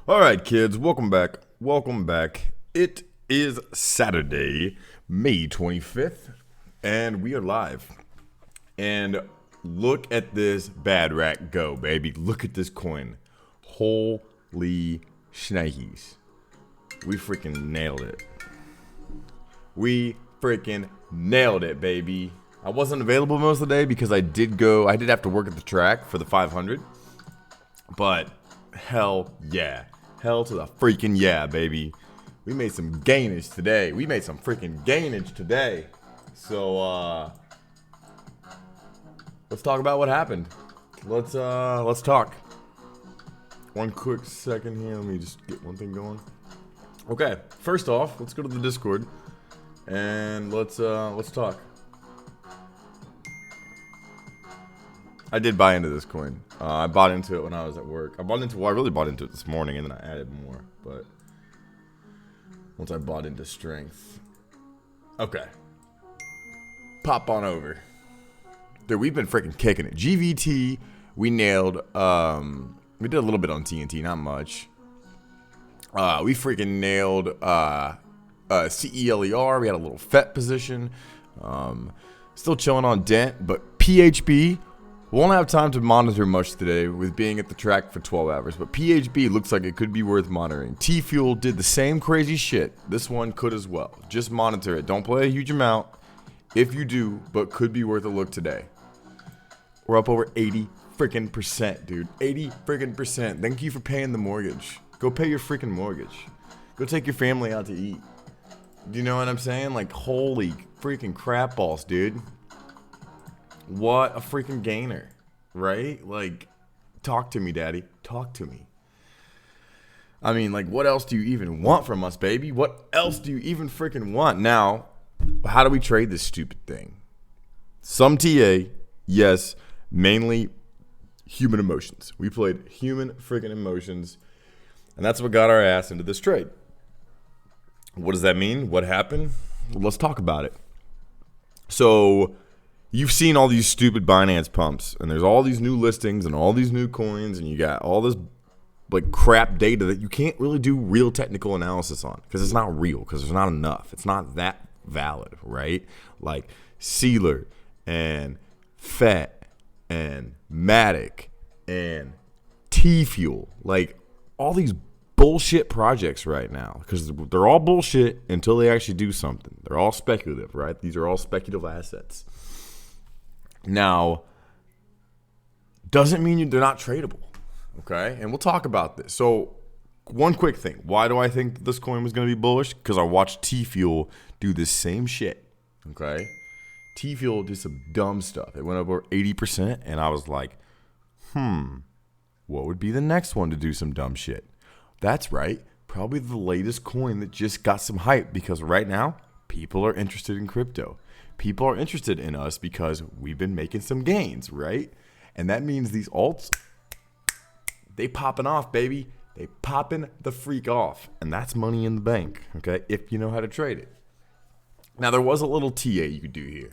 All right, kids, welcome back. Welcome back. It is Saturday, May 25th, and we are live. And look at this bad rat go, baby. Look at this coin. Holy shnikes. We freaking nailed it. We freaking nailed it, baby. I wasn't available most of the day because I did have to work at the track for the 500. But hell yeah. Hell to the freaking yeah, baby. We made some gainage today. So, let's talk about what happened. Let's talk. One quick second here. Let me just get one thing going. Okay, first off, let's go to the Discord and let's talk. I did buy into this coin. I bought into it when I was at work. I really bought into it this morning, and then I added more. But once I bought into strength, okay, pop on over, dude. We've been freaking kicking it. GVT, we nailed. We did a little bit on TNT, not much. We freaking nailed CELER. We had a little FET position. Still chilling on Dent, but PHB. Won't have time to monitor much today with being at the track for 12 hours, but PHB looks like it could be worth monitoring. T-Fuel did the same crazy shit. This one could as well. Just monitor it. Don't play a huge amount if you do, but could be worth a look today. We're up over 80 freaking percent, dude. 80 freaking percent. Thank you for paying the mortgage. Go pay your freaking mortgage. Go take your family out to eat. Do you know what I'm saying? Like, holy freaking crap balls, dude. What a freaking gainer, right? Like, talk to me, daddy. Talk to me. I mean, like, what else do you even want from us, baby? What else do you even freaking want? Now, how do we trade this stupid thing? Some TA, yes, mainly human emotions. We played human freaking emotions, and that's what got our ass into this trade. What does that mean? What happened? Well, let's talk about it. So, you've seen all these stupid Binance pumps, and there's all these new listings and all these new coins, and you got all this like crap data that you can't really do real technical analysis on because it's not real, because there's not enough. It's not that valid, right? Like Sealer and FET and Matic and T-Fuel, like all these bullshit projects right now, because they're all bullshit until they actually do something. They're all speculative, right? These are all speculative assets. Now, doesn't mean they're not tradable, okay? And we'll talk about this. So, one quick thing. Why do I think that this coin was going to be bullish? Because I watched T-Fuel do this same shit, okay? T-Fuel did some dumb stuff. It went over 80%, and I was like, what would be the next one to do some dumb shit? That's right. Probably the latest coin that just got some hype, because right now, people are interested in crypto. People are interested in us because we've been making some gains, right? And that means these alts, they popping off, baby. They popping the freak off. And that's money in the bank, okay? If you know how to trade it. Now, there was a little TA you could do here.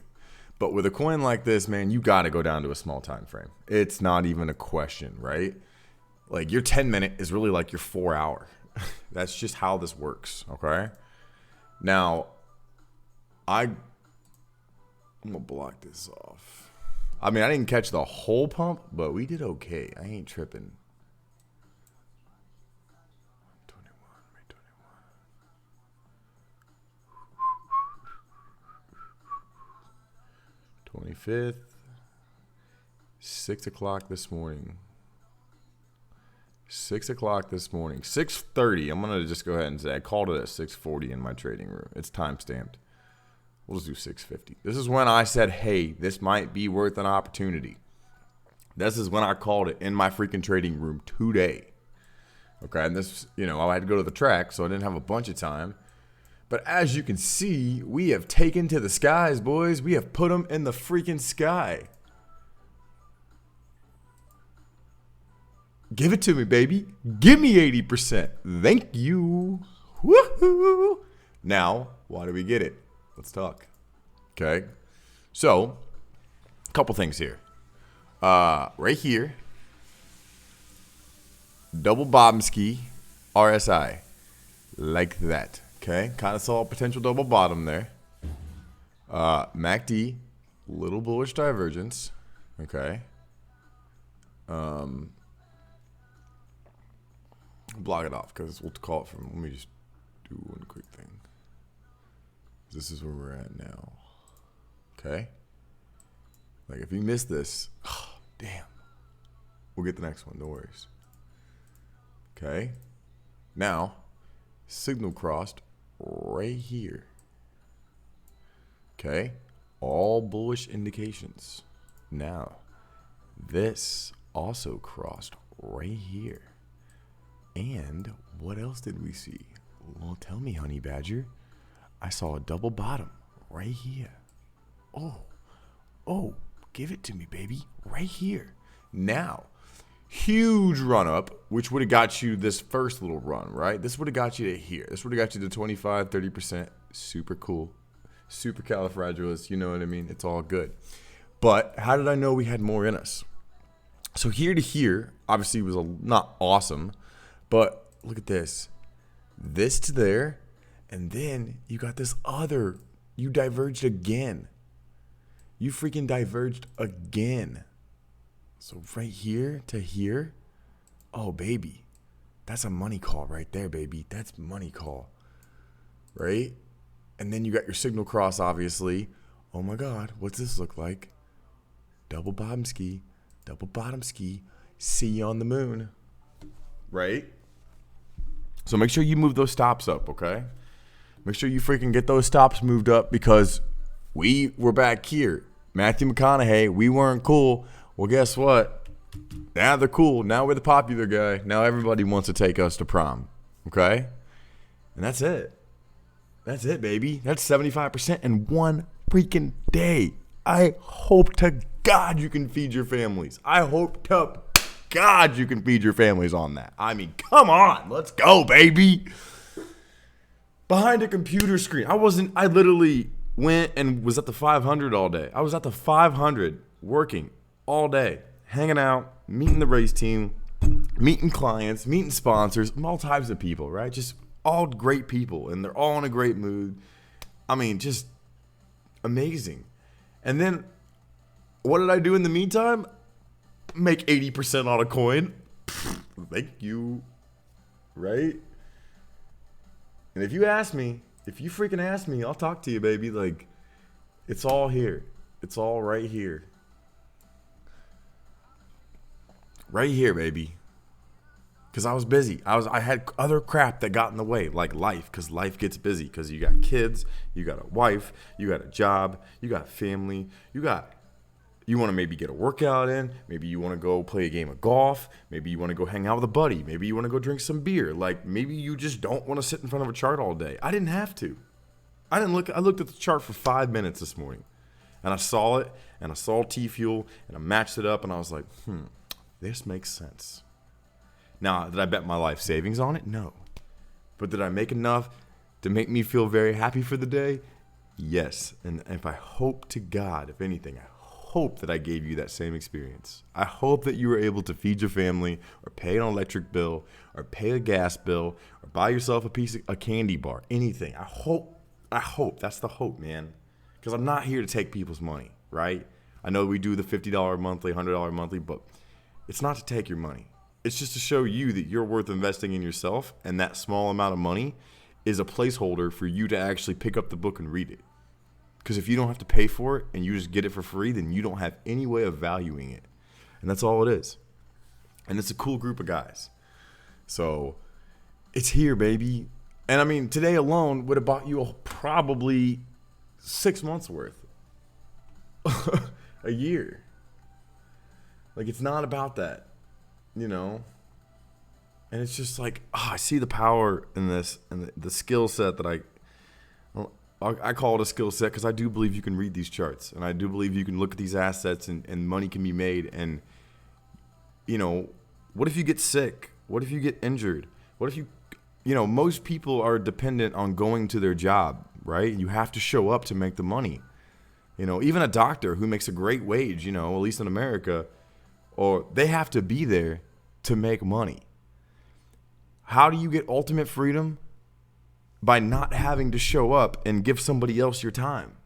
But with a coin like this, man, you got to go down to a small time frame. It's not even a question, right? Like, your 10-minute is really like your 4-hour. That's just how this works, okay? Now, I'm going to block this off. I mean, I didn't catch the whole pump, but we did okay. I ain't tripping. 25th, 6 o'clock this morning. 6 o'clock this morning. 6:30. I'm going to just go ahead and say I called it at 6:40 in my trading room. It's time stamped. We'll just do 6:50. This is when I said, hey, this might be worth an opportunity. This is when I called it in my freaking trading room today. Okay, and this, I had to go to the track, so I didn't have a bunch of time. But as you can see, we have taken to the skies, boys. We have put them in the freaking sky. Give it to me, baby. Give me 80%. Thank you. Woohoo! Now, why do we get it? Let's talk. Okay. So, a couple things here. Right here. Double Bobmski. RSI. Like that. Okay. Kind of saw a potential double bottom there. MACD. Little bullish divergence. Okay. Block it off because we'll call it from. Let me just do one quick thing. This is where we're at now. Okay. Like if you miss this, oh, damn. We'll get the next one. No worries. Okay. Now, signal crossed right here. Okay. All bullish indications. Now, this also crossed right here. And what else did we see? Well, tell me, honey badger. I saw a double bottom right here. Oh, give it to me, baby. Right here. Now, huge run up, which would have got you this first little run, right? This would have got you to here. This would have got you to 25, 30%. Super cool. Super califragilistic. You know what I mean? It's all good. But how did I know we had more in us? So here to here, obviously was not awesome, but look at this. This to there, and then you got this other. You diverged again. You freaking diverged again. So right here to here, oh baby, that's a money call right there, baby. That's money call, right? And then you got your signal cross, obviously. Oh my God, what's this look like? Double bottom ski, double bottom ski. See you on the moon, right? So make sure you move those stops up, okay? Make sure you freaking get those stops moved up because we were back here. Matthew McConaughey, we weren't cool. Well, guess what? Now they're cool. Now we're the popular guy. Now everybody wants to take us to prom, okay? And that's it. That's it, baby. That's 75% in one freaking day. I hope to God you can feed your families. I hope to God you can feed your families on that. I mean, come on. Let's go, baby. Behind a computer screen. I literally went and was at the 500 all day. I was at the 500 working all day, hanging out, meeting the race team, meeting clients, meeting sponsors, all types of people, right? Just all great people, and they're all in a great mood. I mean, just amazing. And then what did I do in the meantime? Make 80% on a coin. Thank you. Right? And if you freaking ask me, I'll talk to you, baby. Like, it's all here. It's all right here. Right here, baby. Because I was busy. I had other crap that got in the way, like life, because life gets busy. Because you got kids, you got a wife, you got a job, you got family, you want to maybe get a workout in, maybe you want to go play a game of golf, maybe you want to go hang out with a buddy, maybe you want to go drink some beer. Like, maybe you just don't want to sit in front of a chart all day. I didn't have to. I looked at the chart for 5 minutes this morning, and I saw it, and I saw T-Fuel, and I matched it up, and I was like, this makes sense. Now, did I bet my life savings on it? No. But did I make enough to make me feel very happy for the day? Yes. And if I hope to God, if anything, I hope that I gave you that same experience. I hope that you were able to feed your family or pay an electric bill or pay a gas bill or buy yourself a candy bar, anything. I hope. That's the hope, man. Because I'm not here to take people's money, right? I know we do the $50 monthly, $100 monthly, but it's not to take your money. It's just to show you that you're worth investing in yourself, and that small amount of money is a placeholder for you to actually pick up the book and read it. Because if you don't have to pay for it and you just get it for free, then you don't have any way of valuing it. And that's all it is. And it's a cool group of guys. So it's here, baby. And I mean, today alone would have bought you probably 6 months worth. A year. Like, it's not about that, you know? And it's just like, I see the power in this and the skill set that I call it a skill set because I do believe you can read these charts. And I do believe you can look at these assets and money can be made. And, you know, what if you get sick? What if you get injured? What if most people are dependent on going to their job, right? You have to show up to make the money. You know, even a doctor who makes a great wage, at least in America, or they have to be there to make money. How do you get ultimate freedom? By not having to show up and give somebody else your time,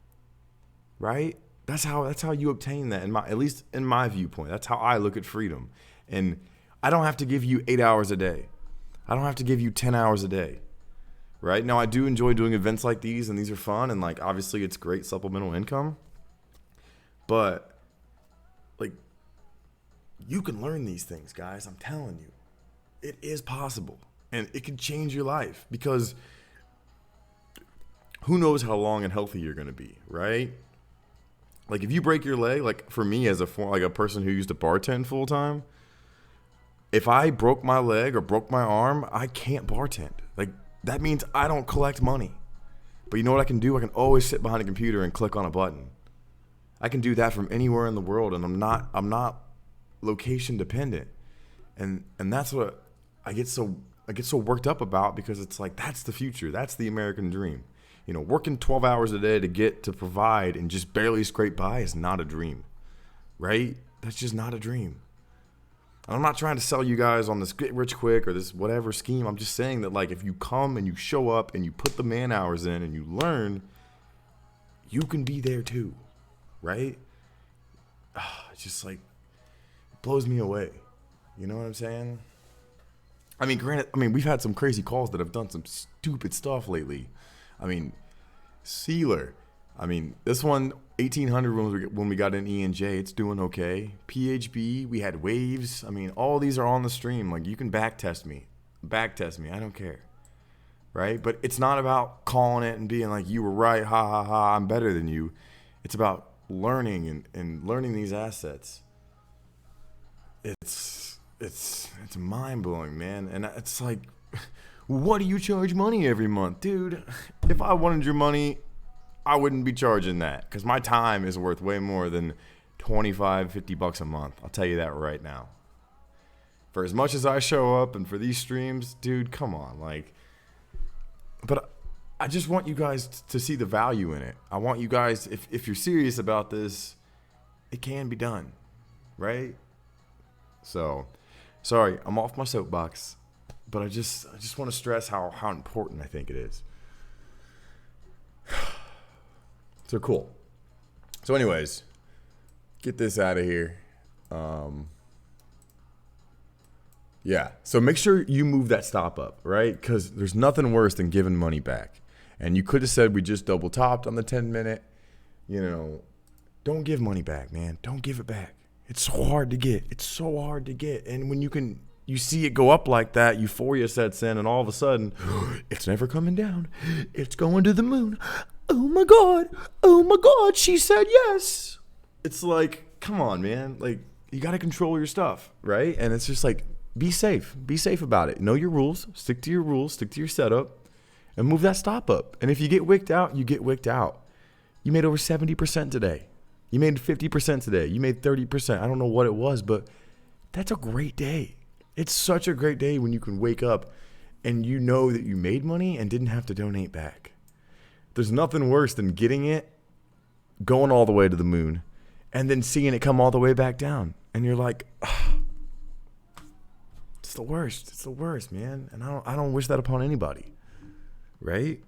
right? That's how you obtain that, at least in my viewpoint. That's how I look at freedom. And I don't have to give you 8 hours a day. I don't have to give you 10 hours a day, right? Now, I do enjoy doing events like these, and these are fun, and like obviously it's great supplemental income. But like, you can learn these things, guys. I'm telling you, it is possible, and it can change your life, because who knows how long and healthy you're going to be, right? Like if you break your leg, like for me as a person who used to bartend full time, if I broke my leg or broke my arm, I can't bartend. Like that means I don't collect money. But you know what I can do? I can always sit behind a computer and click on a button. I can do that from anywhere in the world, and I'm not location dependent. And that's what I get so worked up about, because it's like that's the future. That's the American dream. You know, working 12 hours a day to provide and just barely scrape by is not a dream, right? That's just not a dream. And I'm not trying to sell you guys on this get rich quick or this whatever scheme. I'm just saying that, like, if you come and you show up and you put the man hours in and you learn, you can be there too, right? It's just like, it blows me away. You know what I'm saying? I mean, granted, we've had some crazy calls that have done some stupid stuff lately. I mean, Sealer. I mean, this one, 1800 when we got an ENJ, it's doing okay. PHB, we had waves. I mean, all these are on the stream. Like, you can back test me. I don't care. Right? But it's not about calling it and being like, you were right, ha, ha, ha, I'm better than you. It's about learning and learning these assets. It's mind-blowing, man. And it's like, what do you charge money every month? Dude, if I wanted your money, I wouldn't be charging that, because my time is worth way more than $25-50 a month. I'll tell you that right now. For as much as I show up and for these streams, dude, come on. Like, but I just want you guys to see the value in it. I want you guys, if you're serious about this, it can be done, right? So, sorry, I'm off my soapbox. But I just want to stress how important I think it is. So cool. So anyways, get this out of here. Yeah. So make sure you move that stop up, right? Because there's nothing worse than giving money back. And you could have said we just double topped on the 10-minute. You know, don't give money back, man. Don't give it back. It's so hard to get. And when you see it go up like that, euphoria sets in, and all of a sudden, it's never coming down. It's going to the moon. Oh my God, she said yes. It's like, come on, man. Like, you got to control your stuff, right? And it's just like, be safe about it. Know your rules, stick to your setup, and move that stop up. And if you get wicked out, you get wicked out. You made over 70% today. You made 50% today. You made 30%. I don't know what it was, but that's a great day. It's such a great day when you can wake up and you know that you made money and didn't have to donate back. There's nothing worse than getting it, going all the way to the moon, and then seeing it come all the way back down. And you're like, oh, it's the worst. It's the worst, man. And I don't wish that upon anybody, right?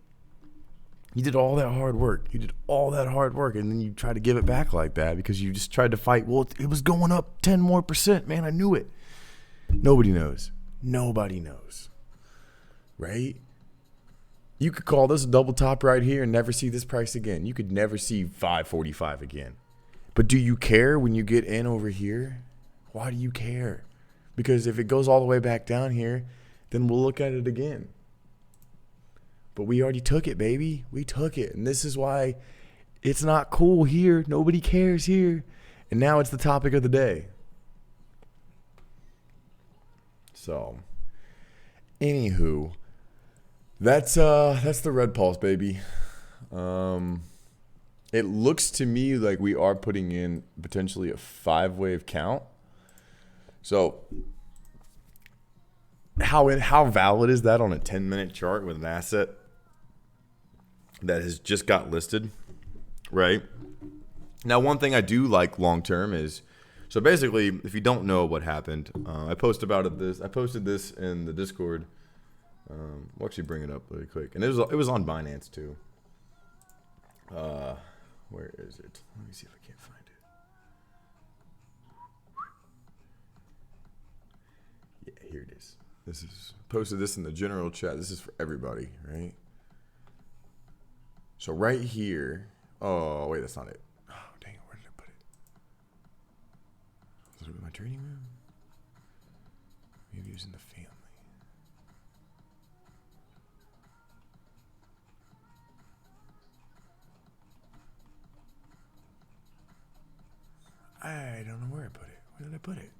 You did all that hard work. And then you try to give it back like that because you just tried to fight. Well, it was going up 10 more percent, man. I knew it. Nobody knows, right? You could call this a double top right here and never see this price again. You could never see 545 again. But do you care when you get in over here? Why do you care? Because if it goes all the way back down here, then we'll look at it again. But we already took it, baby. We took it. And this is why it's not cool here. Nobody cares here. And now it's the topic of the day. So, anywho, that's the Red Pulse, baby. It looks to me like we are putting in potentially a 5-wave count. So, how valid is that on a 10-minute chart with an asset that has just got listed, right? Now, one thing I do like long term is, so basically, if you don't know what happened, I posted this in the Discord We'll actually bring it up really quick. And it was on Binance too. Where is it? Let me see if I can't find it. Yeah, here it is. This is posted this in the general chat. This is for everybody, right? So right here. Oh, wait, that's not it. Oh, dang it. Where did I put it? Is it in my trading room? Maybe it was in the family. I don't know where I put it. Where did I put it?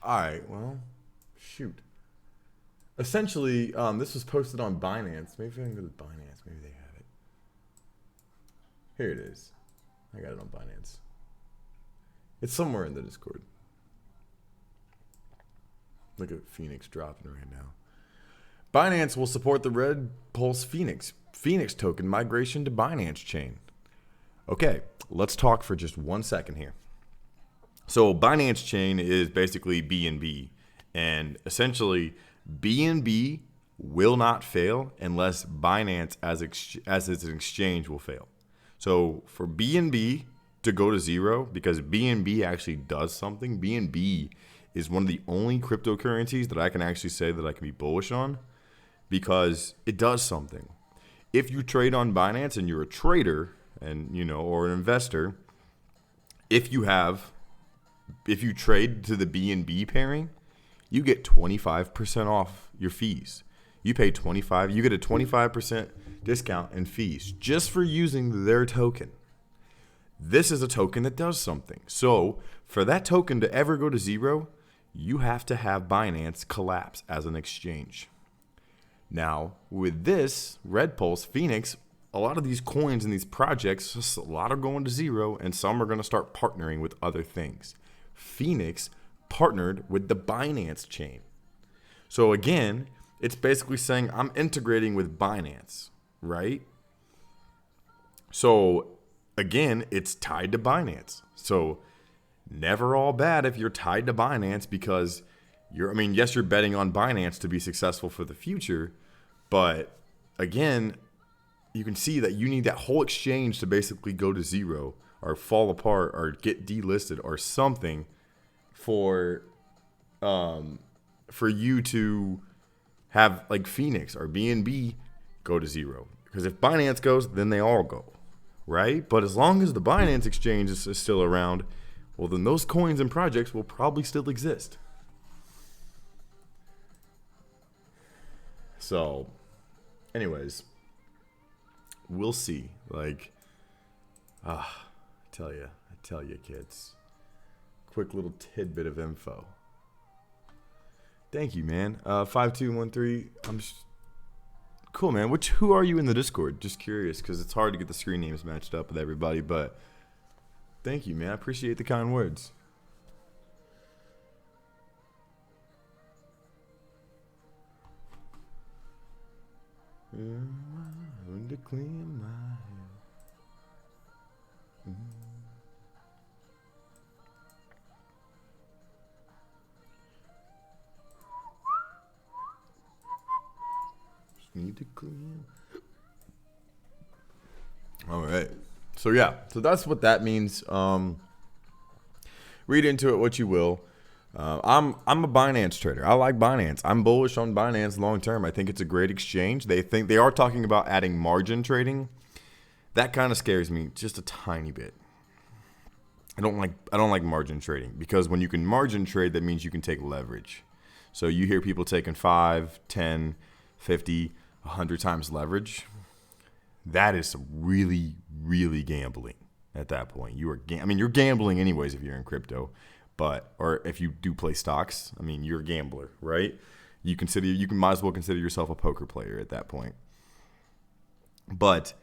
All right, well, shoot. Essentially, this was posted on Binance. Maybe I can go to Binance. Maybe they have it. Here it is. I got it on Binance. It's somewhere in the Discord. Look at Phoenix dropping right now. Binance will support the Red Pulse Phoenix token migration to Binance chain. Okay, let's talk for just 1 second here. So Binance chain is basically BNB, and essentially BNB will not fail unless Binance as its exchange will fail. So for BNB to go to zero, because BNB actually does something, BNB is one of the only cryptocurrencies that I can actually say that I can be bullish on because it does something. If you trade on Binance and you're a trader and or an investor, if you trade to the BNB pairing, you get 25% off your fees. You pay 25, you get a 25% discount in fees just for using their token. This is a token that does something. So for that token to ever go to zero, you have to have Binance collapse as an exchange. Now, with this Red Pulse Phoenix, a lot of these coins and these projects, just a lot are going to zero, and some are going to start partnering with other things. Phoenix partnered with the Binance chain. So again, it's basically saying I'm integrating with Binance, right? So again, it's tied to Binance. So never all bad if you're tied to Binance because yes, you're betting on Binance to be successful for the future, but again, you can see that you need that whole exchange to basically go to zero or fall apart or get delisted or something for you to have like Phoenix or BNB go to zero. Because if Binance goes, then they all go, right? But as long as the Binance exchange is still around, well, then those coins and projects will probably still exist. So, anyways, we'll see. I tell you, kids. Quick little tidbit of info. Thank you, man. 5213. Cool, man. Who are you in the Discord? Just curious, because it's hard to get the screen names matched up with everybody. But thank you, man. I appreciate the kind words. To clean my hair. Just need to clean. All right. So that's what that means. Read into it what you will. I'm a Binance trader. I like Binance. I'm bullish on Binance long term. I think it's a great exchange. They are talking about adding margin trading. That kind of scares me just a tiny bit. I don't like margin trading because when you can margin trade, that means you can take leverage. So you hear people taking 5, 10, 50, 100 times leverage. That is really, really gambling at that point. You're gambling anyways if you're in crypto. Or if you do play stocks, you're a gambler, right? You might as well consider yourself a poker player at that point. But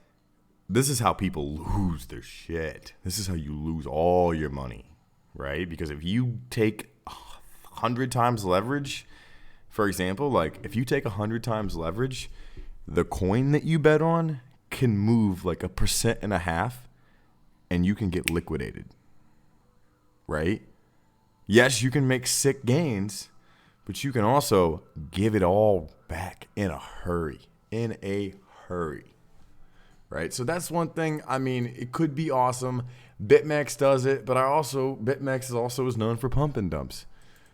this is how people lose their shit. This is how you lose all your money, right? Because if you take 100 times leverage, for example, if you take 100 times leverage, the coin that you bet on can move 1.5%, and you can get liquidated, right? Yes, you can make sick gains, but you can also give it all back in a hurry. In a hurry. Right? So that's one thing. I mean, it could be awesome. BitMEX does it, but BitMEX is known for pump and dumps.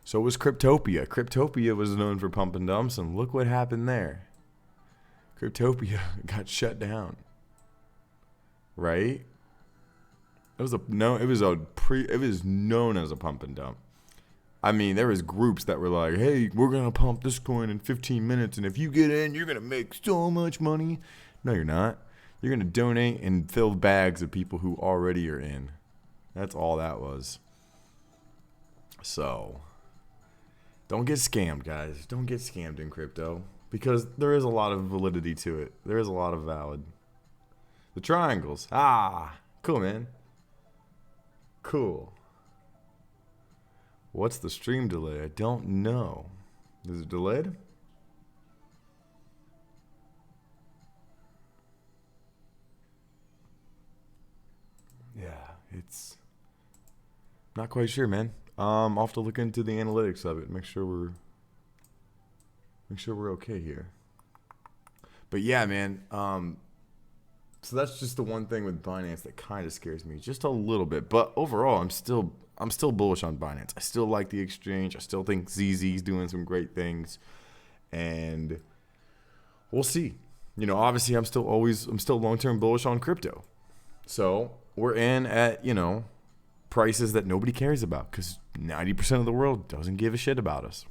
So was Cryptopia. Cryptopia was known for pump and dumps, and look what happened there. Cryptopia got shut down. Right? It was known as a pump and dump. I mean, there was groups that were like, "Hey, we're gonna pump this coin in 15 minutes, and if you get in, you're gonna make so much money." No, you're not. You're gonna donate and fill bags of people who already are in. That's all that was. So, don't get scammed, guys. Don't get scammed in crypto because there is a lot of validity to it. There is a lot of valid. The triangles. Cool, man. Cool. What's the stream delay? I don't know. Is it delayed? Yeah, it's not quite sure, man. I'll have to look into the analytics of it. Make sure we're okay here. But yeah, man. So that's just the one thing with Binance that kind of scares me just a little bit. But overall, I'm still bullish on Binance. I still like the exchange. I still think ZZ's doing some great things, and we'll see. You know, obviously, I'm still long-term bullish on crypto. So we're in at, prices that nobody cares about because 90% of the world doesn't give a shit about us.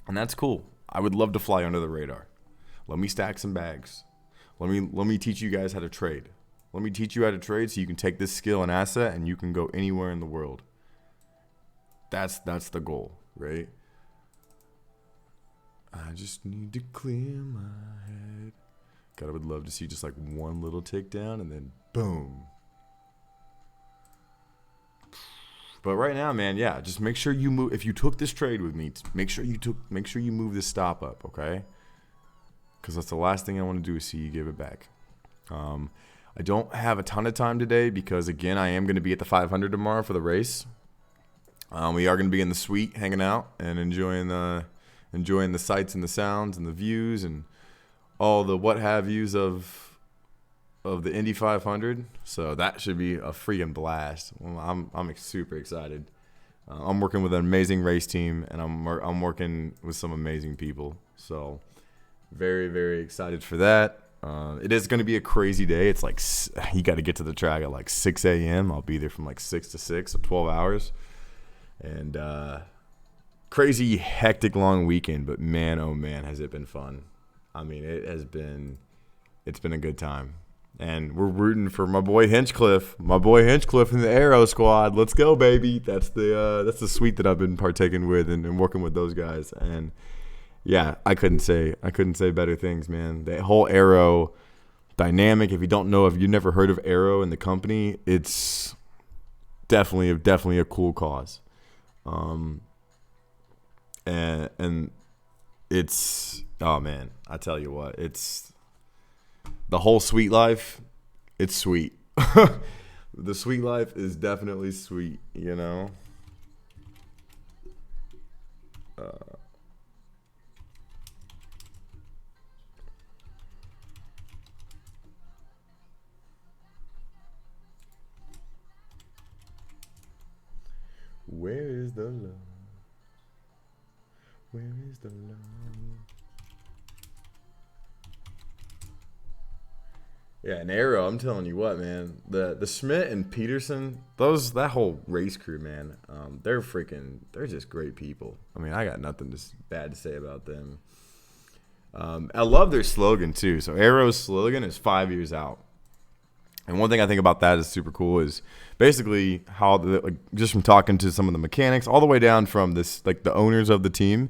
And that's cool. I would love to fly under the radar. Let me stack some bags. Let me teach you guys how to trade. Let me teach you how to trade so you can take this skill and asset and you can go anywhere in the world. That's the goal, right? I just need to clear my head. God, I would love to see just like one little tick down and then boom. But right now, man, yeah, just make sure you move. If you took this trade with me, make sure you move this stop up, okay? Because that's the last thing I want to do is see you give it back. I don't have a ton of time today because, again, I am going to be at the 500 tomorrow for the race. We are going to be in the suite hanging out and enjoying the sights and the sounds and the views and all the what have yous of the Indy 500. So that should be a freaking blast. Well, I'm super excited. I'm working with an amazing race team, and I'm working with some amazing people. So very, very excited for that. It is going to be a crazy day. It's like you got to get to the track at like 6 a.m. I'll be there from like 6 to 6, so 12 hours. And crazy, hectic, long weekend. But man, oh man, has it been fun. I mean, it's been a good time. And we're rooting for my boy Hinchcliffe in the Aero Squad. Let's go, baby. That's the suite that I've been partaking with and working with those guys. And yeah, I couldn't say better things, man. That whole Aero dynamic. If you've never heard of Aero in the company, it's definitely a cool cause. And it's, oh man, I tell you what, it's the whole sweet life. It's sweet. The sweet life is definitely sweet, Where is the love? Where is the love? Yeah, and Arrow, I'm telling you what, man. The Schmidt and Peterson, that whole race crew, man. They're just great people. I mean, I got nothing bad to say about them. I love their slogan too. So Arrow's slogan is 5 years out. And one thing I think about that is super cool is basically how just from talking to some of the mechanics all the way down from this, like the owners of the team.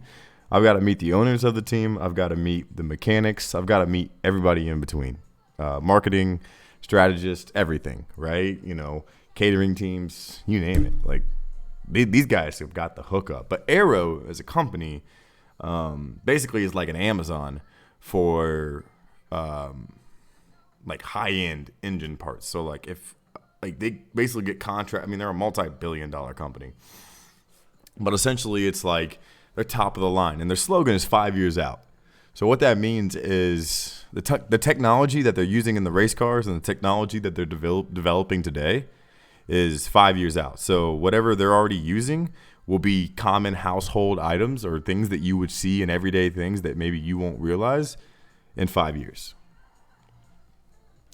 I've got to meet the owners of the team. I've got to meet the mechanics. I've got to meet everybody in between. Marketing, strategist, everything, right? Catering teams, you name it. Like these guys have got the hookup. But Arrow as a company basically is like an Amazon for like high-end engine parts. So like if like they basically get contract, I mean they're a multi-billion-dollar company. But essentially it's like They're top of the line, and their slogan is 5 years out. So what that means is the technology that they're using in the race cars and the technology that they're developing today is 5 years out. So whatever they're already using will be common household items or things that you would see in everyday things that maybe you won't realize in 5 years.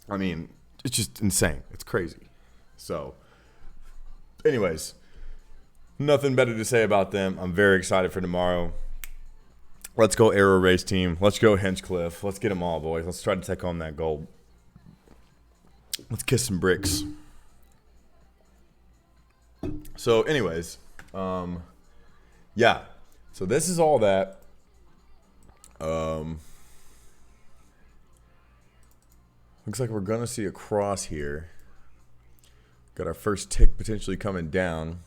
I mean, it's just insane. It's crazy. So anyways, nothing better to say about them. I'm very excited for tomorrow. Let's go Aero Race Team. Let's go Hinchcliffe. Let's get them all, boys. Let's try to take home that gold. Let's kiss some bricks. So anyways, yeah. So this is all that. Looks like we're going to see a cross here. Got our first tick potentially coming down.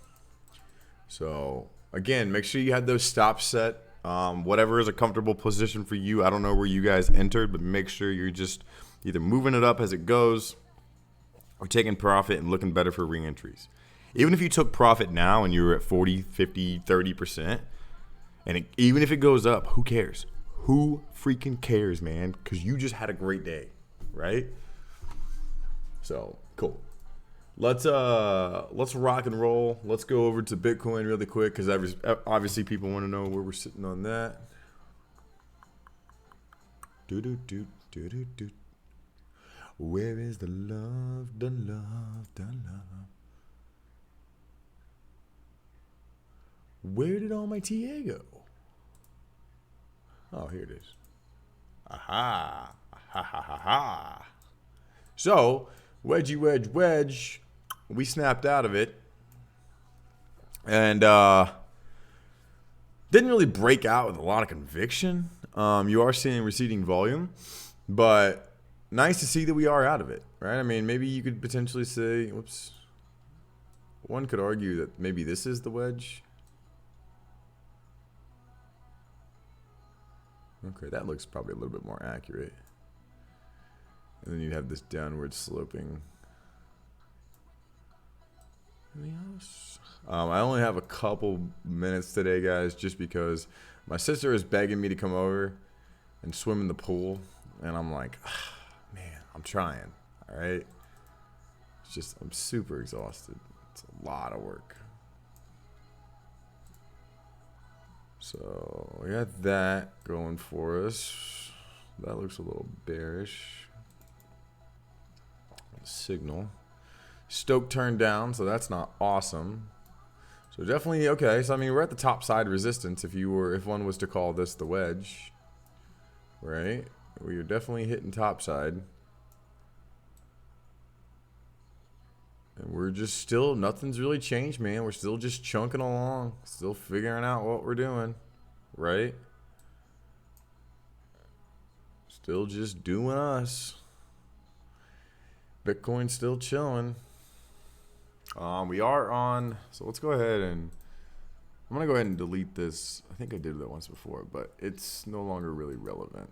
So, again, make sure you had those stops set. Whatever is a comfortable position for you. I don't know where you guys entered, but make sure you're just either moving it up as it goes or taking profit and looking better for re-entries. Even if you took profit now and you're at 40, 50, 30%, and even if it goes up, who cares? Who freaking cares, man? Because you just had a great day, right? So, cool. Let's rock and roll. Let's go over to Bitcoin really quick because obviously people want to know where we're sitting on that. Where is the love, the love, the love? Where did all my TA go? Oh, here it is. Aha. Ha ha ha ha. So, wedgie, wedge. We snapped out of it. And didn't really break out with a lot of conviction. You are seeing receding volume. But nice to see that we are out of it, right? I mean, maybe you could potentially say, whoops. One could argue that maybe this is the wedge. Okay, that looks probably a little bit more accurate. And then you'd have this downward sloping. Anything else? I only have a couple minutes today, guys, just because my sister is begging me to come over and swim in the pool. And I'm like, man, I'm trying, all right? It's just, I'm super exhausted. It's a lot of work. So we got that going for us. That looks a little bearish. Signal. Stoke turned down, so that's not awesome. So definitely okay. So I mean, we're at the top side resistance. If one was to call this the wedge, right? We are definitely hitting top side. And we're just still, nothing's really changed, man. We're still just chunking along. Still figuring out what we're doing, right? Still just doing us. Bitcoin's still chilling. We are on, so let's go ahead and, I'm going to go ahead and delete this. I think I did that once before, but it's no longer really relevant.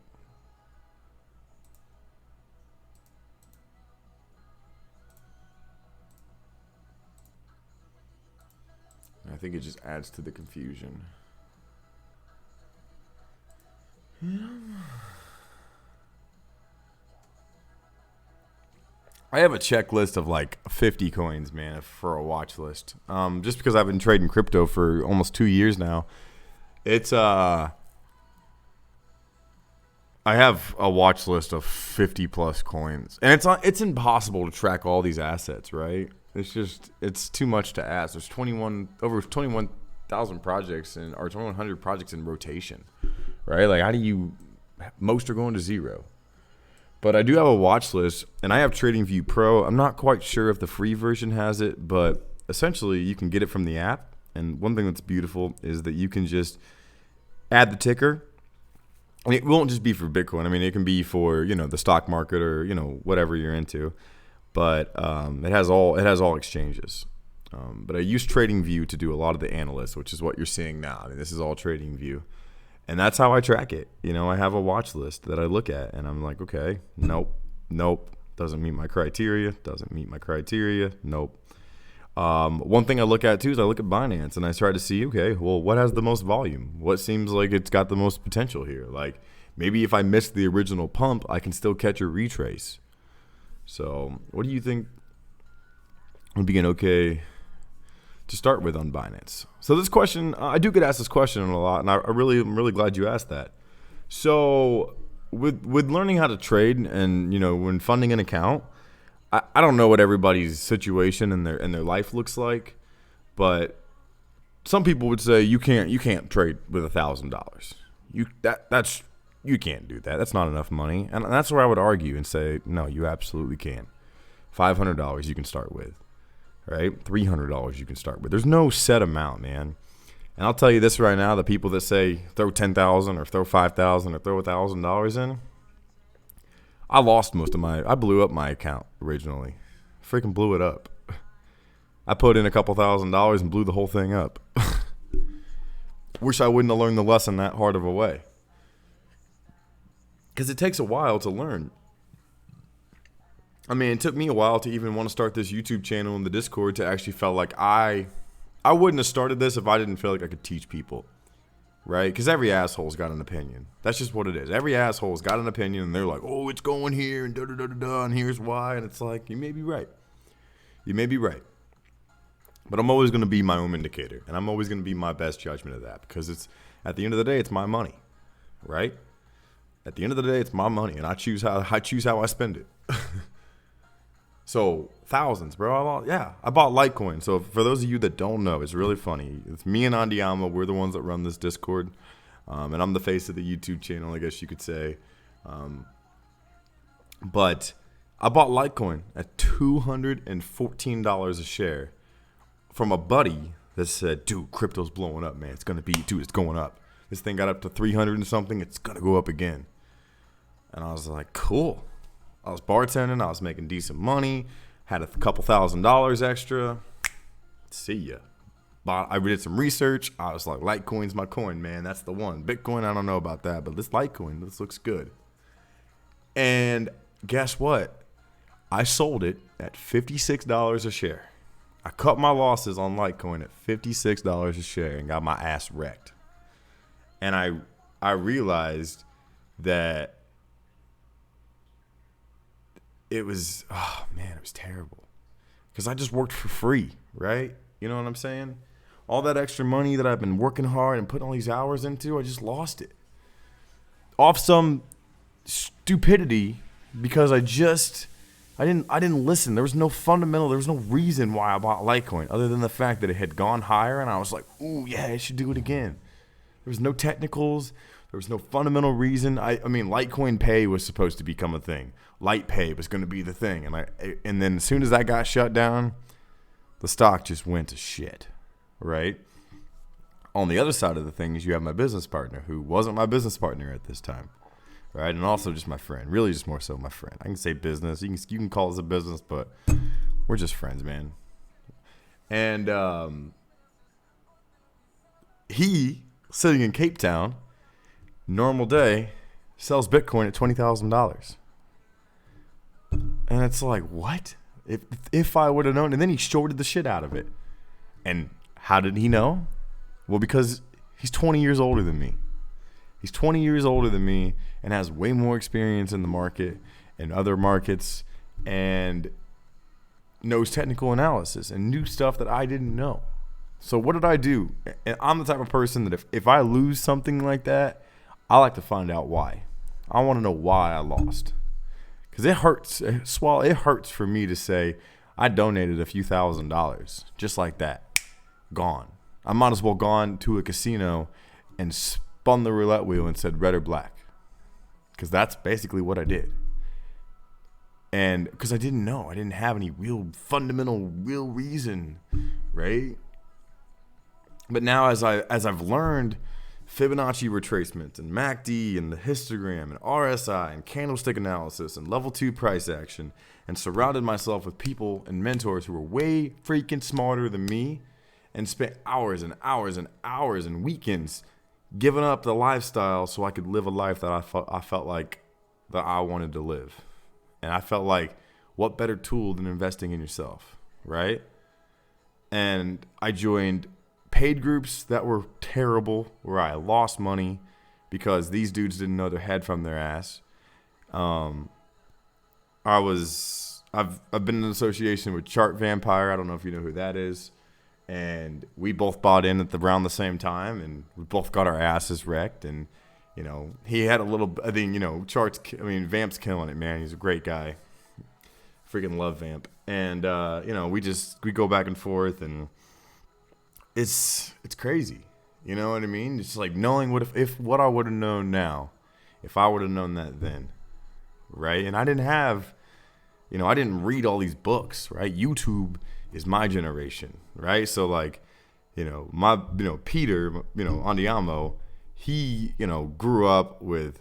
I think it just adds to the confusion. I have a checklist of like 50 coins, man, for a watch list. Just because I've been trading crypto for almost 2 years now. It's I have a watch list of 50 plus coins, and it's impossible to track all these assets, right? It's too much to ask. There's over 21,000 projects or 2,100 projects in rotation, right? Like, how do you? Most are going to zero. But I do have a watch list, and I have TradingView Pro. I'm not quite sure if the free version has it, but essentially you can get it from the app. And one thing that's beautiful is that you can just add the ticker. And it won't just be for Bitcoin. I mean, it can be for, the stock market or, whatever you're into. But it has all exchanges. But I use TradingView to do a lot of the analysts, which is what you're seeing now. I mean, this is all TradingView. And that's how I track it. I have a watch list that I look at, and I'm like, okay, nope, doesn't meet my criteria, nope. One thing I look at too is I look at Binance and I try to see, okay, well, what has the most volume? What seems like it's got the most potential here? Like maybe if I missed the original pump, I can still catch a retrace. So what do you think would be an okay to start with on Binance? So this question, I do get asked this question a lot, and I'm really glad you asked that. So with learning how to trade and, you know, when funding an account, I don't know what everybody's situation and their life looks like, but some people would say you can't trade with $1,000. You can't do that. That's not enough money, and that's where I would argue and say no, you absolutely can. $500 you can start with, right? $300 you can start with. There's no set amount, man. And I'll tell you this right now: the people that say throw $10,000 or throw $5,000 or throw $1,000 in. I lost I blew up my account originally. Freaking blew it up. I put in a couple $1,000s and blew the whole thing up. Wish I wouldn't have learned the lesson that hard of a way. Because it takes a while to learn. I mean, it took me a while to even want to start this YouTube channel and the Discord to actually feel like I wouldn't have started this if I didn't feel like I could teach people. Right? Because every asshole's got an opinion. That's just what it is. Every asshole's got an opinion, and they're like, oh, it's going here, and da-da-da-da-da, and here's why. And it's like, you may be right. You may be right. But I'm always going to be my own indicator, and I'm always going to be my best judgment of that, because it's at the end of the day, it's my money. Right? At the end of the day, it's my money, and I choose how I spend it. So thousands, bro. I bought Litecoin. So for those of you that don't know, it's really funny. It's me and Andiamo. We're the ones that run this Discord, and I'm the face of the YouTube channel, I guess you could say. But I bought Litecoin at $214 a share from a buddy that said, "Dude, crypto's blowing up, man. It's going up. This thing got up to 300 and something. It's gonna go up again." And I was like, "Cool." I was bartending. I was making decent money. Had a couple $1,000s extra. See ya. I did some research. I was like, Litecoin's my coin, man. That's the one. Bitcoin, I don't know about that, but this Litecoin, this looks good. And guess what? I sold it at $56 a share. I cut my losses on Litecoin at $56 a share and got my ass wrecked. And I realized that it was terrible, because I just worked for free, right? You know what I'm saying? All that extra money that I've been working hard and putting all these hours into, I just lost it off some stupidity, because I didn't listen. There was no fundamental, there was no reason why I bought Litecoin other than the fact that it had gone higher, and I was like, ooh, yeah, I should do it again. There was no technicals. There was no fundamental reason. I mean, Litecoin Pay was supposed to become a thing. Light Pay was going to be the thing. And then as soon as that got shut down, the stock just went to shit, right? On the other side of the thing is you have my business partner, who wasn't my business partner at this time, right? And also just my friend. Really just more so my friend. I can say business. You can call us a business, but we're just friends, man. And he, sitting in Cape Town, normal day, sells Bitcoin at $20,000. And it's like, what? If I would have known. And then he shorted the shit out of it. And how did he know? Well, because he's 20 years older than me. He's 20 years older than me and has way more experience in the market and other markets, and knows technical analysis and knew stuff that I didn't know. So what did I do? And I'm the type of person that if I lose something like that, I like to find out why. I want to know why I lost. Because it hurts. It hurts for me to say I donated a few $1,000s just like that. Gone. I might as well gone to a casino and spun the roulette wheel and said red or black. Because that's basically what I did. And because I didn't know. I didn't have any real fundamental, real reason. Right? But now as I've learned Fibonacci retracement and MACD and the histogram and RSI and candlestick analysis and level 2 price action, and surrounded myself with people and mentors who were way freaking smarter than me, and spent hours and hours and hours and weekends giving up the lifestyle so I could live a life that I felt like that I wanted to live. And I felt like, what better tool than investing in yourself, right? And I joined paid groups that were terrible, where I lost money because these dudes didn't know their head from their ass. I've been in association with Chart Vampire. I don't know if you know who that is. And we both bought in around the same time, and we both got our asses wrecked. And, he had a little, I think, Vamp's killing it, man. He's a great guy. Freaking love Vamp. And, we go back and forth, and it's crazy. You know what I mean? It's like knowing what I would have known now, if I would have known that then, right? And I didn't have, I didn't read all these books, right? YouTube is my generation, right? So Peter, Andiamo, he, grew up with,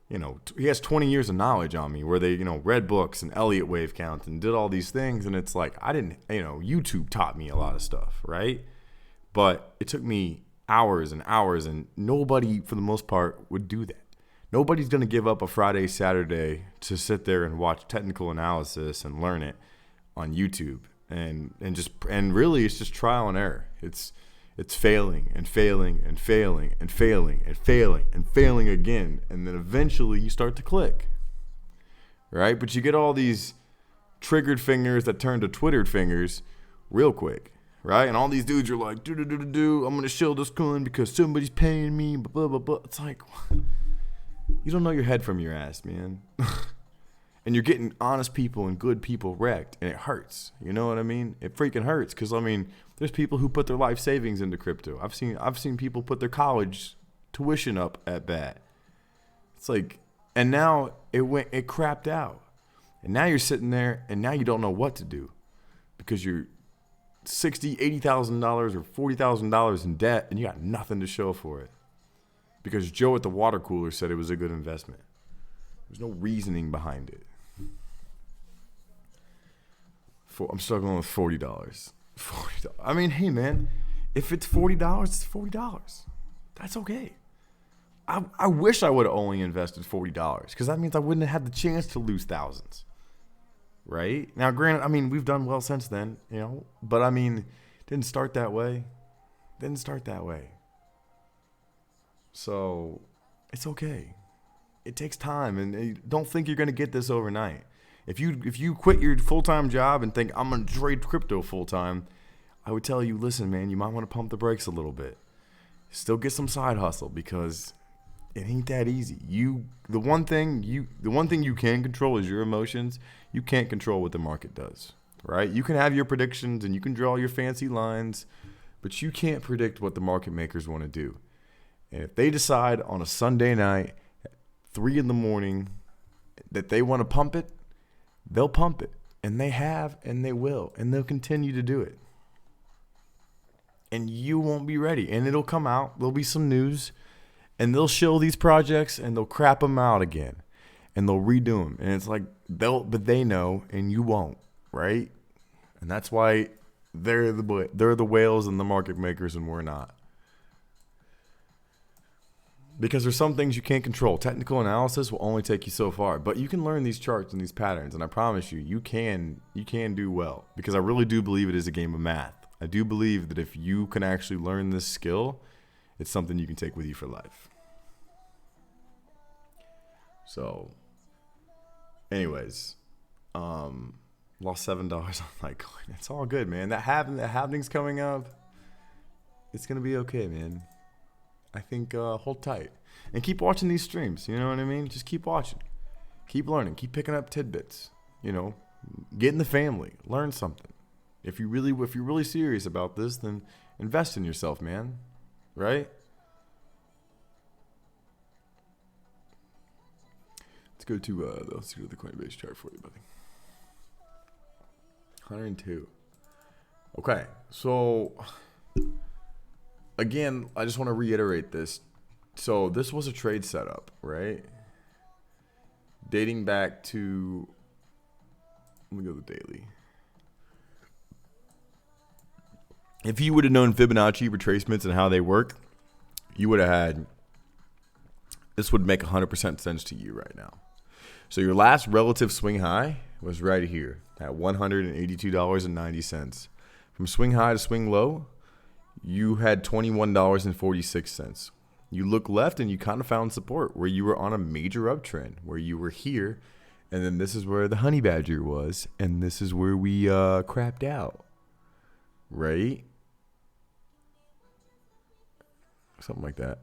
he has 20 years of knowledge on me where they, read books and Elliott wave counts and did all these things. And it's like, I didn't, YouTube taught me a lot of stuff, right? But it took me hours and hours, and nobody, for the most part, would do that. Nobody's going to give up a Friday, Saturday to sit there and watch technical analysis and learn it on YouTube. And really it's just trial and error. It's failing and failing and failing and failing and failing and failing again. And then eventually you start to click, right? But you get all these triggered fingers that turn to twittered fingers real quick, right? And all these dudes are like, I'm going to shield this coin because somebody's paying me, blah, blah, blah. It's like, you don't know your head from your ass, man. And you're getting honest people and good people wrecked, and it hurts. You know what I mean? It freaking hurts because, there's people who put their life savings into crypto. I've seen people put their college tuition up at bat. It's like, and now it crapped out. And now you're sitting there, and now you don't know what to do because you're $60,000, $80,000 or $40,000 in debt, and you got nothing to show for it because Joe at the water cooler said it was a good investment. There's no reasoning behind it. I'm struggling with $40. $40. I mean, hey, man, if it's $40, it's $40. That's okay. I wish I would have only invested $40 because that means I wouldn't have had the chance to lose thousands. Right? Now, granted, we've done well since then, but didn't start that way. So it's okay. It takes time, and don't think you're going to get this overnight. If you quit your full-time job and think, I'm going to trade crypto full-time, I would tell you, listen, man, you might want to pump the brakes a little bit. Still get some side hustle because it ain't that easy. The one thing you can control is your emotions. You can't control what the market does, right? You can have your predictions and you can draw your fancy lines, but you can't predict what the market makers want to do. And if they decide on a Sunday night at 3 a.m. that they want to pump it, they'll pump it. And they have, and they will, and they'll continue to do it. And you won't be ready. And it'll come out. There'll be some news. And they'll show these projects, and they'll crap them out again. And they'll redo them. And it's like, but they know, and you won't, right? And that's why they're the whales and the market makers, and we're not. Because there's some things you can't control. Technical analysis will only take you so far. But you can learn these charts and these patterns. And I promise you, you can do well. Because I really do believe it is a game of math. I do believe that if you can actually learn this skill, it's something you can take with you for life. So, anyways, lost $7 on Litecoin. It's all good, man. That halving's coming up. It's going to be okay, man. I think hold tight and keep watching these streams. You know what I mean? Just keep watching, keep learning, keep picking up tidbits. Get in the family, learn something. If you're really serious about this, then invest in yourself, man. Right? Let's go to the Coinbase chart for you, buddy. 102. Okay, so. Again, I just want to reiterate this. So this was a trade setup, right? Dating back to, let me go to the daily. If you would have known Fibonacci retracements and how they work, you would have had, this would make 100% sense to you right now. So your last relative swing high was right here at $182.90. from swing high to swing low, you had $21.46. You look left and you kind of found support where you were on a major uptrend, where you were here. And then this is where the honey badger was. And this is where we crapped out. Right? Something like that.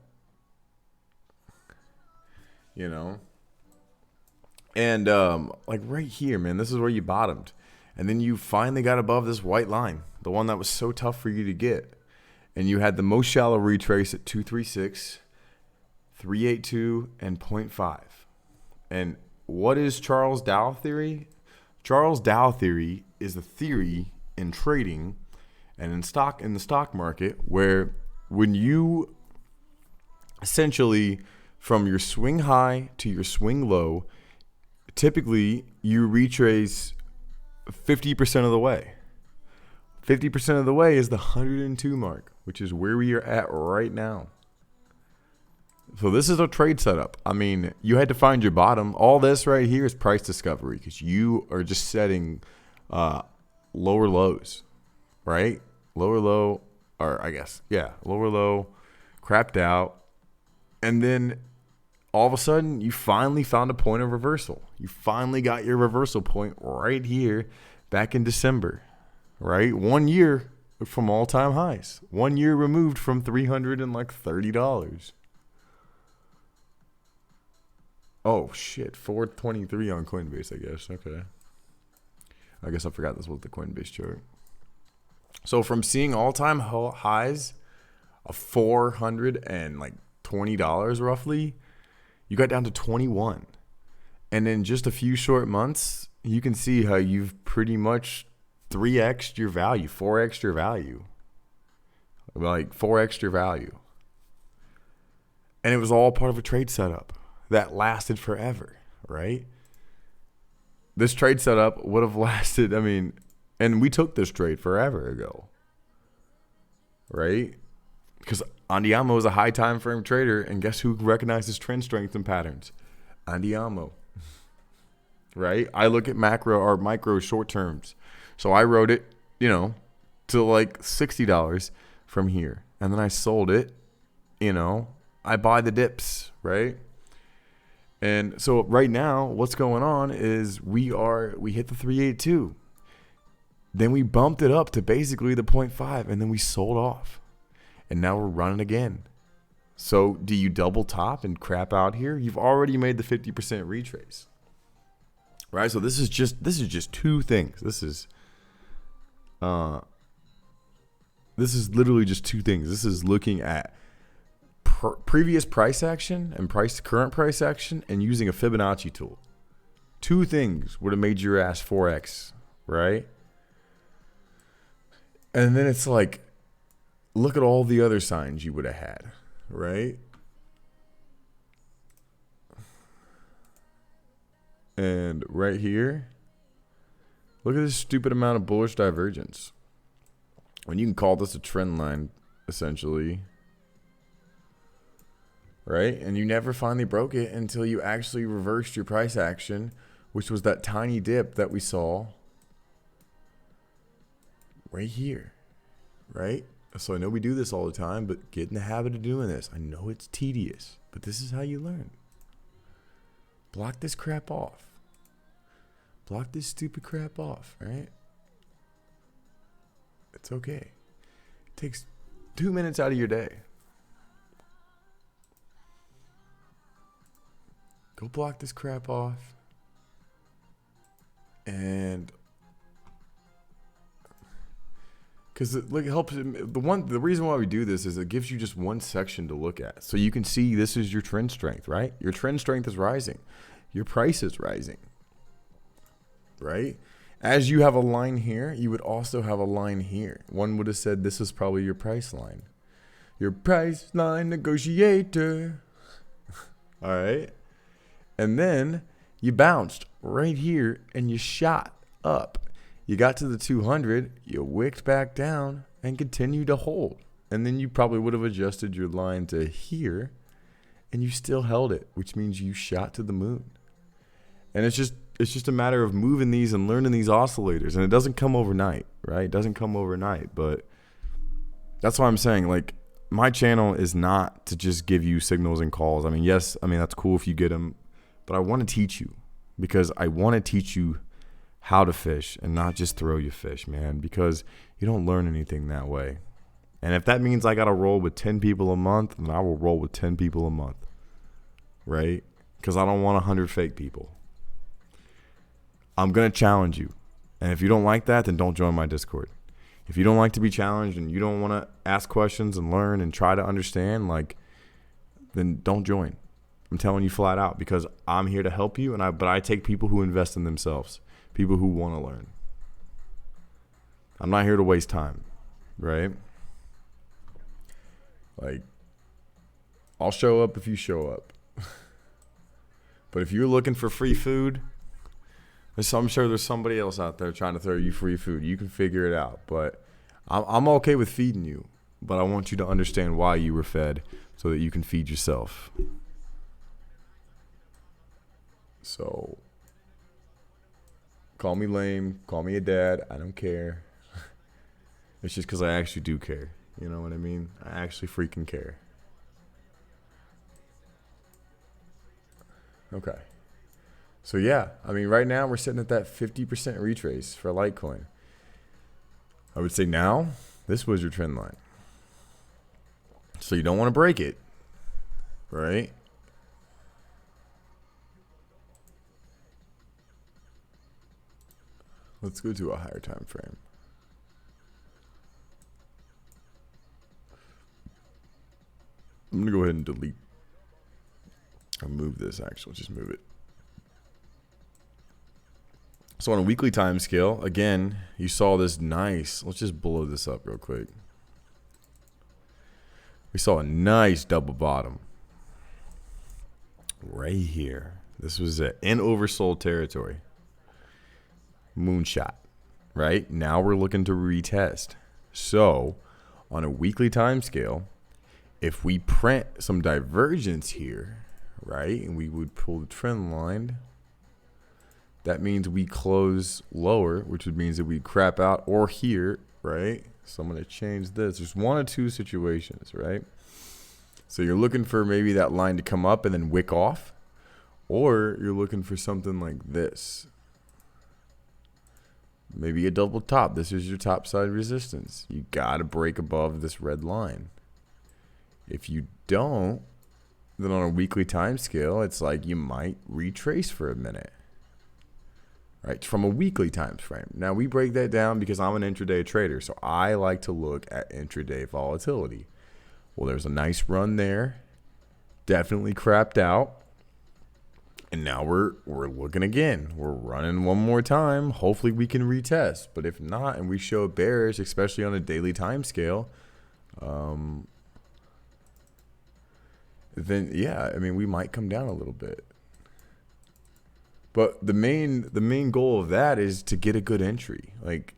You know? And like right here, man, this is where you bottomed. And then you finally got above this white line, the one that was so tough for you to get. And you had the most shallow retrace at 236, 382, and 0.5. And what is Charles Dow theory? Charles Dow theory is a theory in trading and in the stock market where when you essentially from your swing high to your swing low, typically you retrace 50% of the way. 50% of the way is the 102 mark, which is where we are at right now. So this is a trade setup. I mean, you had to find your bottom. All this right here is price discovery because you are just setting lower lows, right? Lower low, or I guess, yeah, lower low, crapped out. And then all of a sudden, you finally found a point of reversal. You finally got your reversal point right here back in December, right? 1 year from all-time highs. 1 year removed from $330. Oh, shit. 423 on Coinbase, I guess. Okay. I guess I forgot this was the Coinbase chart. So from seeing all-time highs of $420 roughly, you got down to 21. And in just a few short months, you can see how you've pretty much 3x'd your value, 4x'd your value. Like 4x'd your value. And it was all part of a trade setup that lasted forever, right? This trade setup would have lasted, I mean, and we took this trade forever ago, right? Because Andiamo is a high time frame trader, and guess who recognizes trend strength and patterns? Andiamo, right? I look at macro or micro short terms. So I wrote it, to like $60 from here. And then I sold it, I buy the dips, right? And so right now, what's going on is we hit the 382. Then we bumped it up to basically the 0.5, and then we sold off. And now we're running again. So do you double top and crap out here? You've already made the 50% retrace. Right? So this is just two things. This is literally just two things. This is looking at previous price action and current price action and using a Fibonacci tool. Two things would have made your ass 4x, right? And then it's like, look at all the other signs you would have had, right? And right here, look at this stupid amount of bullish divergence. When you can call this a trend line, essentially, right? And you never finally broke it until you actually reversed your price action, which was that tiny dip that we saw right here, right? So I know we do this all the time, but get in the habit of doing this. I know it's tedious, but this is how you learn. Block this crap off. Block this stupid crap off, right? It's okay. It takes 2 minutes out of your day. Go block this crap off. And because it helps. The reason why we do this is it gives you just one section to look at, so you can see this is your trend strength, right? Your trend strength is rising, your price is rising, right? As you have a line here, you would also have a line here. One would have said this is probably your price line, your price line negotiator. All right, and then you bounced right here and you shot up. You got to the 200, you wicked back down and continued to hold. And then you probably would have adjusted your line to here and you still held it, which means you shot to the moon. And it's just a matter of moving these and learning these oscillators. And it doesn't come overnight, right? It doesn't come overnight, but that's why I'm saying, like, my channel is not to just give you signals and calls. I mean, yes, I mean, that's cool if you get them, but I want to teach you, because I want to teach you how to fish and not just throw you fish, man, because you don't learn anything that way. And if that means I got to roll with 10 people a month, then I will roll with 10 people a month, right? Because I don't want 100 fake people. I'm going to challenge you. And if you don't like that, then don't join my Discord. If you don't like to be challenged and you don't want to ask questions and learn and try to understand, like, then don't join. I'm telling you flat out, because I'm here to help you, but I take people who invest in themselves, people who want to learn. I'm not here to waste time, right? Like, I'll show up if you show up. But if you're looking for free food, I'm sure there's somebody else out there trying to throw you free food. You can figure it out. But I'm okay with feeding you, but I want you to understand why you were fed so that you can feed yourself. So, call me lame, call me a dad, I don't care. It's just because I actually do care. You know what I mean? I actually freaking care. Okay. So yeah, I mean, right now we're sitting at that 50% retrace for Litecoin. I would say now, this was your trend line. So you don't want to break it, right? Let's go to a higher time frame. I'm going to go ahead and delete. I'll move this, actually. Just move it. So on a weekly time scale, again, you saw this nice. Let's just blow this up real quick. We saw a nice double bottom right here. This was in oversold territory. Moonshot, right? Now we're looking to retest. So on a weekly time scale, if we print some divergence here, right, and we would pull the trend line, that means we close lower, which would means that we crap out, or here, right? So I'm going to change this. There's one or two situations, right? So you're looking for maybe that line to come up and then wick off, or you're looking for something like this. Maybe a double top. This is your top side resistance. You got to break above this red line. If you don't, then on a weekly time scale, it's like you might retrace for a minute. Right, from a weekly time frame. Now we break that down because I'm an intraday trader, so I like to look at intraday volatility. Well, there's a nice run there, definitely crapped out, and now we're looking again. We're running one more time. Hopefully we can retest, but if not, and we show bearish, especially on a daily time scale, then yeah, I mean, we might come down a little bit. But the main goal of that is to get a good entry. Like,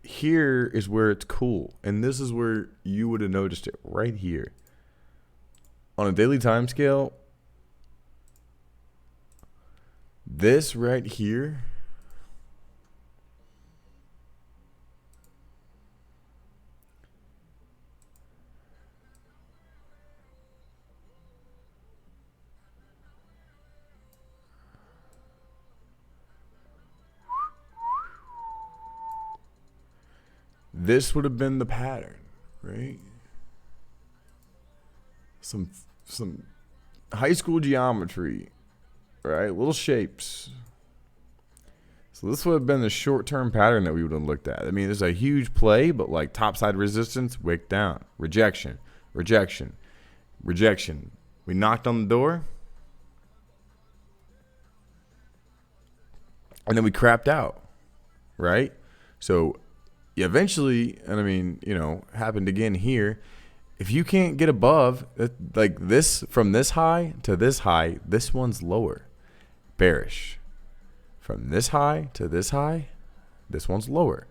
here is where it's cool. And this is where you would have noticed it right here. On a daily time scale, this right here, this would have been the pattern, right? Some high school geometry, right? Little shapes. So this would have been the short-term pattern that we would have looked at. I mean, there's a huge play, but like topside resistance, wick down, rejection, rejection, rejection. We knocked on the door, and then we crapped out, right? So eventually, and I mean, you know, happened again here. If you can't get above, like this, from this high to this high, this one's lower, bearish. From this high to this high, this one's lower,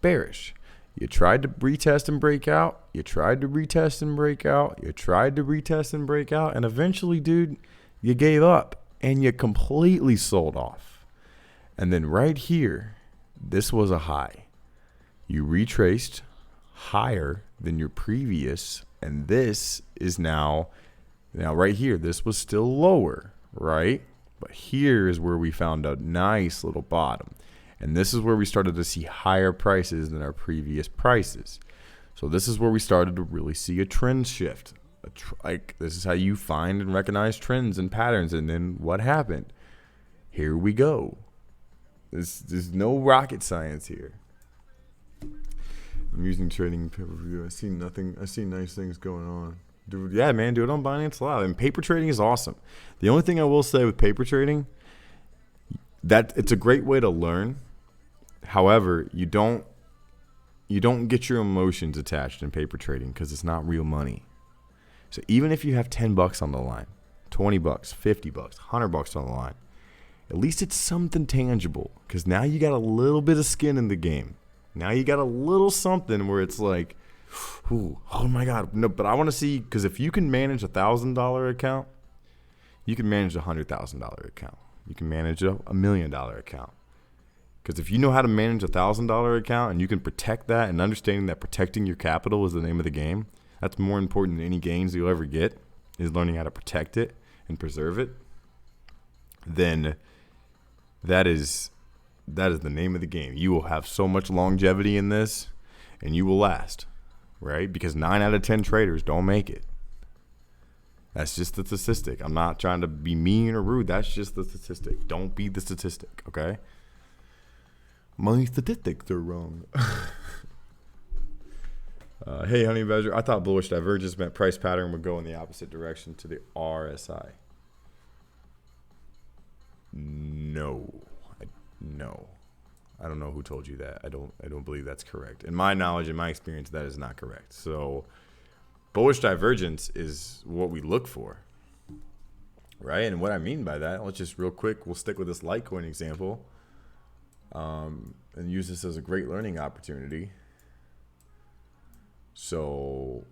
bearish. You tried to retest and break out. You tried to retest and break out. You tried to retest and break out. And eventually, dude, you gave up and you completely sold off. And then right here, this was a high. You retraced higher than your previous, and this is now right here. This was still lower, right? But here is where we found a nice little bottom. And this is where we started to see higher prices than our previous prices. So this is where we started to really see a trend shift. Like, this is how you find and recognize trends and patterns. And then what happened? Here we go. There's no rocket science here. I'm using trading pay-per-view. I see nothing. I see nice things going on. Dude, yeah, man, do it on Binance Live. And paper trading is awesome. The only thing I will say with paper trading, that it's a great way to learn. However, you don't get your emotions attached in paper trading because it's not real money. So even if you have $10 on the line, $20, $50, $100 on the line, at least it's something tangible, because now you got a little bit of skin in the game. Now you got a little something where it's like, ooh, oh my God. No, but I want to see, because if you can manage $1,000 account, you can manage a $100,000 account. You can manage a $1 million account. Because if you know how to manage a $1,000 account and you can protect that, and understanding that protecting your capital is the name of the game, that's more important than any gains you'll ever get, is learning how to protect it and preserve it, then that is the name of the game. You will have so much longevity in this, and you will last, right? Because 9 out of 10 traders don't make it. That's just the statistic. I'm not trying to be mean or rude. That's just the statistic. Don't be the statistic, okay? My statistics are wrong. Hey, Honey Badger, I thought bullish divergence meant price pattern would go in the opposite direction to the RSI. No. I don't know who told you that. I don't believe that's correct. In my knowledge, in my experience, that is not correct. So bullish divergence is what we look for, right? And what I mean by that, let's just real quick, we'll stick with this Litecoin example, and use this as a great learning opportunity. So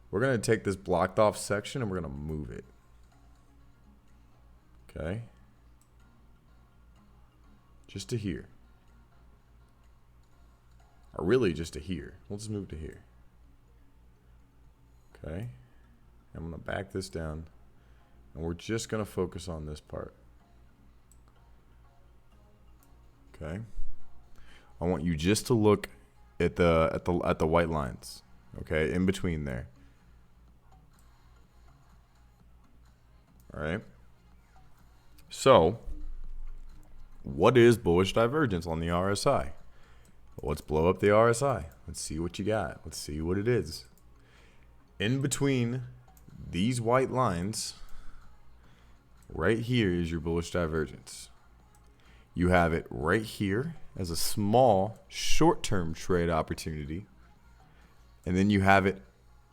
we're going to take this blocked off section and we're going to move it. Okay. Just to here. Or really just to here. We'll just move to here. Okay. I'm going to back this down. And we're just going to focus on this part. Okay. I want you just to look at the white lines. Okay, in between there. All right. So, what is bullish divergence on the RSI? Well, let's blow up the RSI. Let's see what you got. Let's see what it is. In between these white lines, right here is your bullish divergence. You have it right here as a small short-term trade opportunity. And then you have it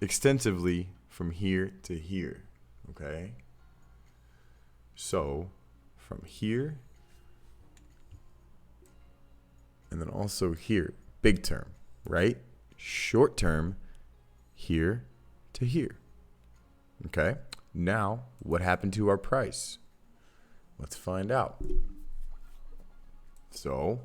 extensively from here to here. Okay? So, from here, and then also here, big term, right? Short term, here to here. Okay? Now, what happened to our price? Let's find out. So,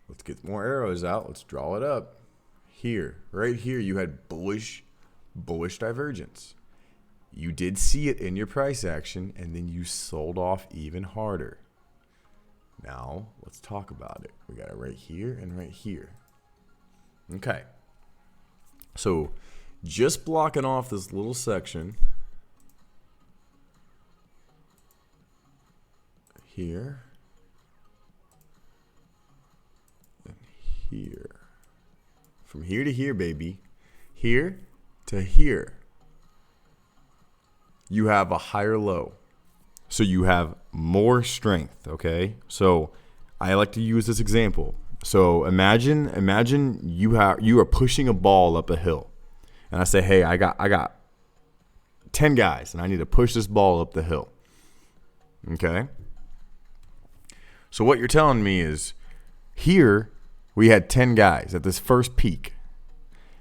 let's get more arrows out. Let's draw it up. Here, right here, you had bullish divergence. You did see it in your price action, and then you sold off even harder. Now, let's talk about it. We got it right here and right here. Okay. So, just blocking off this little section here and here. From here to here, baby. Here to here. You have a higher low. So you have more strength, okay? So I like to use this example. So imagine you are pushing a ball up a hill. And I say, "Hey, I got 10 guys and I need to push this ball up the hill." Okay? So what you're telling me is, here we had 10 guys at this first peak.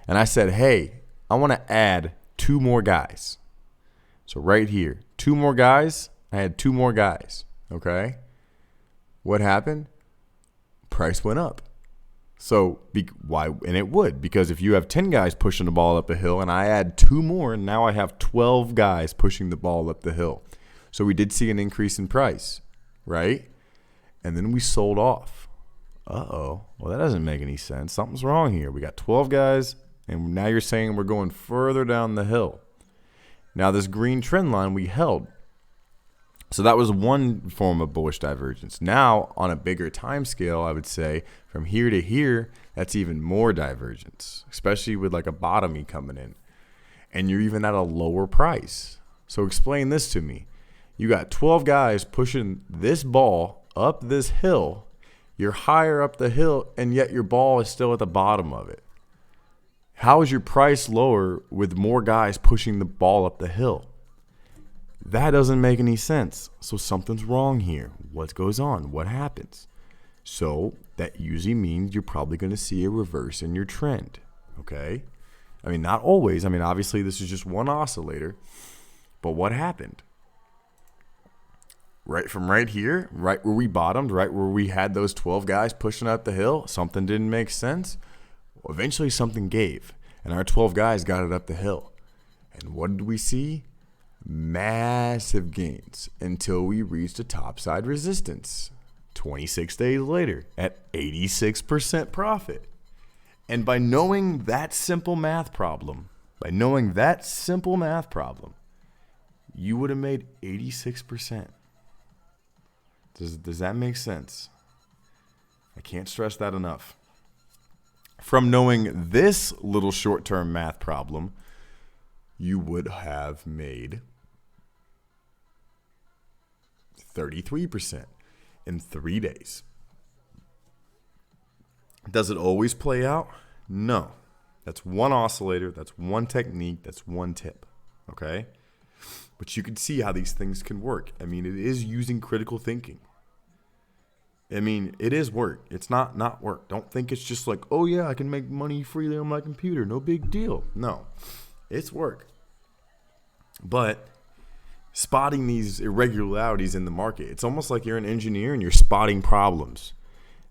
And I said, "Hey, I want to add 2 more guys." So right here, 2 more guys, I had 2 more guys. Okay. What happened? Price went up. So why? And it would, because if you have 10 guys pushing the ball up a hill and I add 2 more, and now I have 12 guys pushing the ball up the hill. So we did see an increase in price, right? And then we sold off. Uh-oh. Well, that doesn't make any sense. Something's wrong here. We got 12 guys, and now you're saying we're going further down the hill. Now this green trend line we held. So that was one form of bullish divergence. Now, on a bigger time scale, I would say from here to here, that's even more divergence, especially with like a bottom coming in. And you're even at a lower price. So explain this to me. You got 12 guys pushing this ball up this hill. You're higher up the hill, and yet your ball is still at the bottom of it. How is your price lower with more guys pushing the ball up the hill? That doesn't make any sense. So something's wrong here. What goes on? What happens? So that usually means you're probably going to see a reverse in your trend. Okay? I mean, not always. I mean, obviously this is just one oscillator. But what happened? Right from right here, right where we bottomed, right where we had those 12 guys pushing up the hill, something didn't make sense. Well, eventually something gave, and our 12 guys got it up the hill. And what did we see? Massive gains until we reached a topside resistance 26 days later at 86% profit. And by knowing that simple math problem, you would have made 86%. Does that make sense? I can't stress that enough. From knowing this little short-term math problem, you would have made 33% in 3 days. Does it always play out? No. That's one oscillator. That's one technique. That's one tip. Okay? But you can see how these things can work. I mean, it is using critical thinking. I mean, it is work. It's not work. Don't think it's just like, oh, yeah, I can make money freely on my computer. No big deal. No. It's work. But spotting these irregularities in the market, it's almost like you're an engineer and you're spotting problems.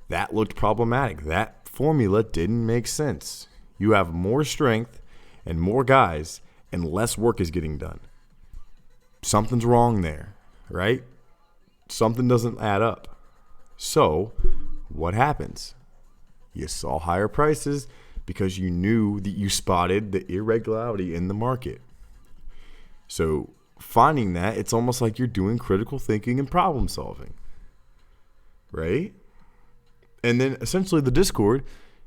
That looked problematic. That formula didn't make sense. You have more strength and more guys and less work is getting done. Something's wrong there, right? Something doesn't add up. So what happens? You saw higher prices because you knew that you spotted the irregularity in the market. So finding that, it's almost like you're doing critical thinking and problem solving, right? And then essentially the Discord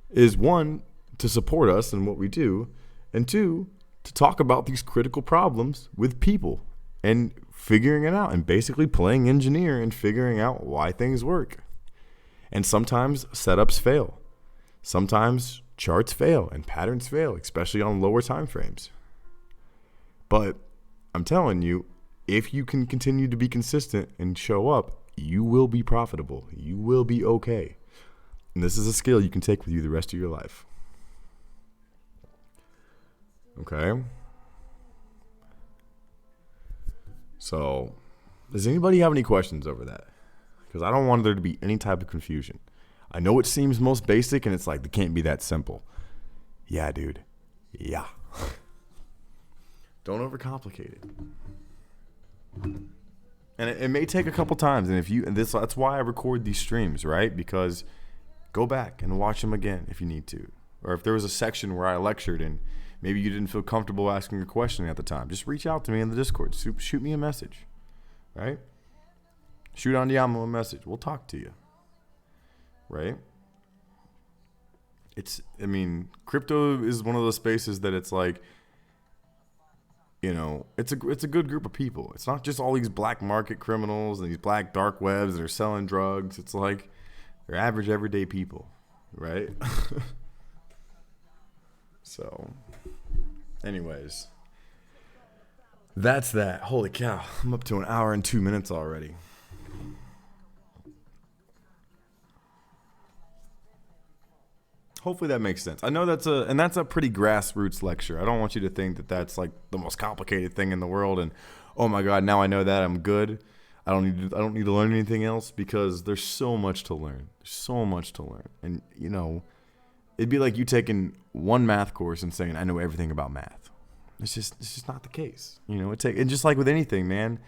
is, one, to support us in what we do, and 2, to talk about these critical problems with people and figuring it out and basically playing engineer and figuring out why things work. And sometimes setups fail. Sometimes charts fail and patterns fail, especially on lower time frames. But I'm telling you, if you can continue to be consistent and show up, you will be profitable. You will be okay. And this is a skill you can take with you the rest of your life. Okay? So, does anybody have any questions over that? Because I don't want there to be any type of confusion. I know it seems most basic and it's like, it can't be that simple. Yeah, dude. Yeah. Don't overcomplicate it. And it may take a couple times. And that's why I record these streams, right? Because go back and watch them again if you need to. Or if there was a section where I lectured and maybe you didn't feel comfortable asking a question at the time, just reach out to me in the Discord. Shoot me a message, right? Shoot Andiamo a message. We'll talk to you, right? Crypto is one of those spaces that it's like, it's a good group of people. It's not just all these black market criminals and these black dark webs that are selling drugs. It's like they're average everyday people, right? So, anyways, that's that. Holy cow. I'm up to 1 hour and 2 minutes already. Hopefully that makes sense. I know that's a pretty grassroots lecture. I don't want you to think that that's like the most complicated thing in the world and, oh my God, now I know that, I'm good. I don't need to learn anything else because there's so much to learn. There's so much to learn. And, you know, it'd be like you taking one math course and saying, I know everything about math. It's just not the case. You know, and just like with anything, man,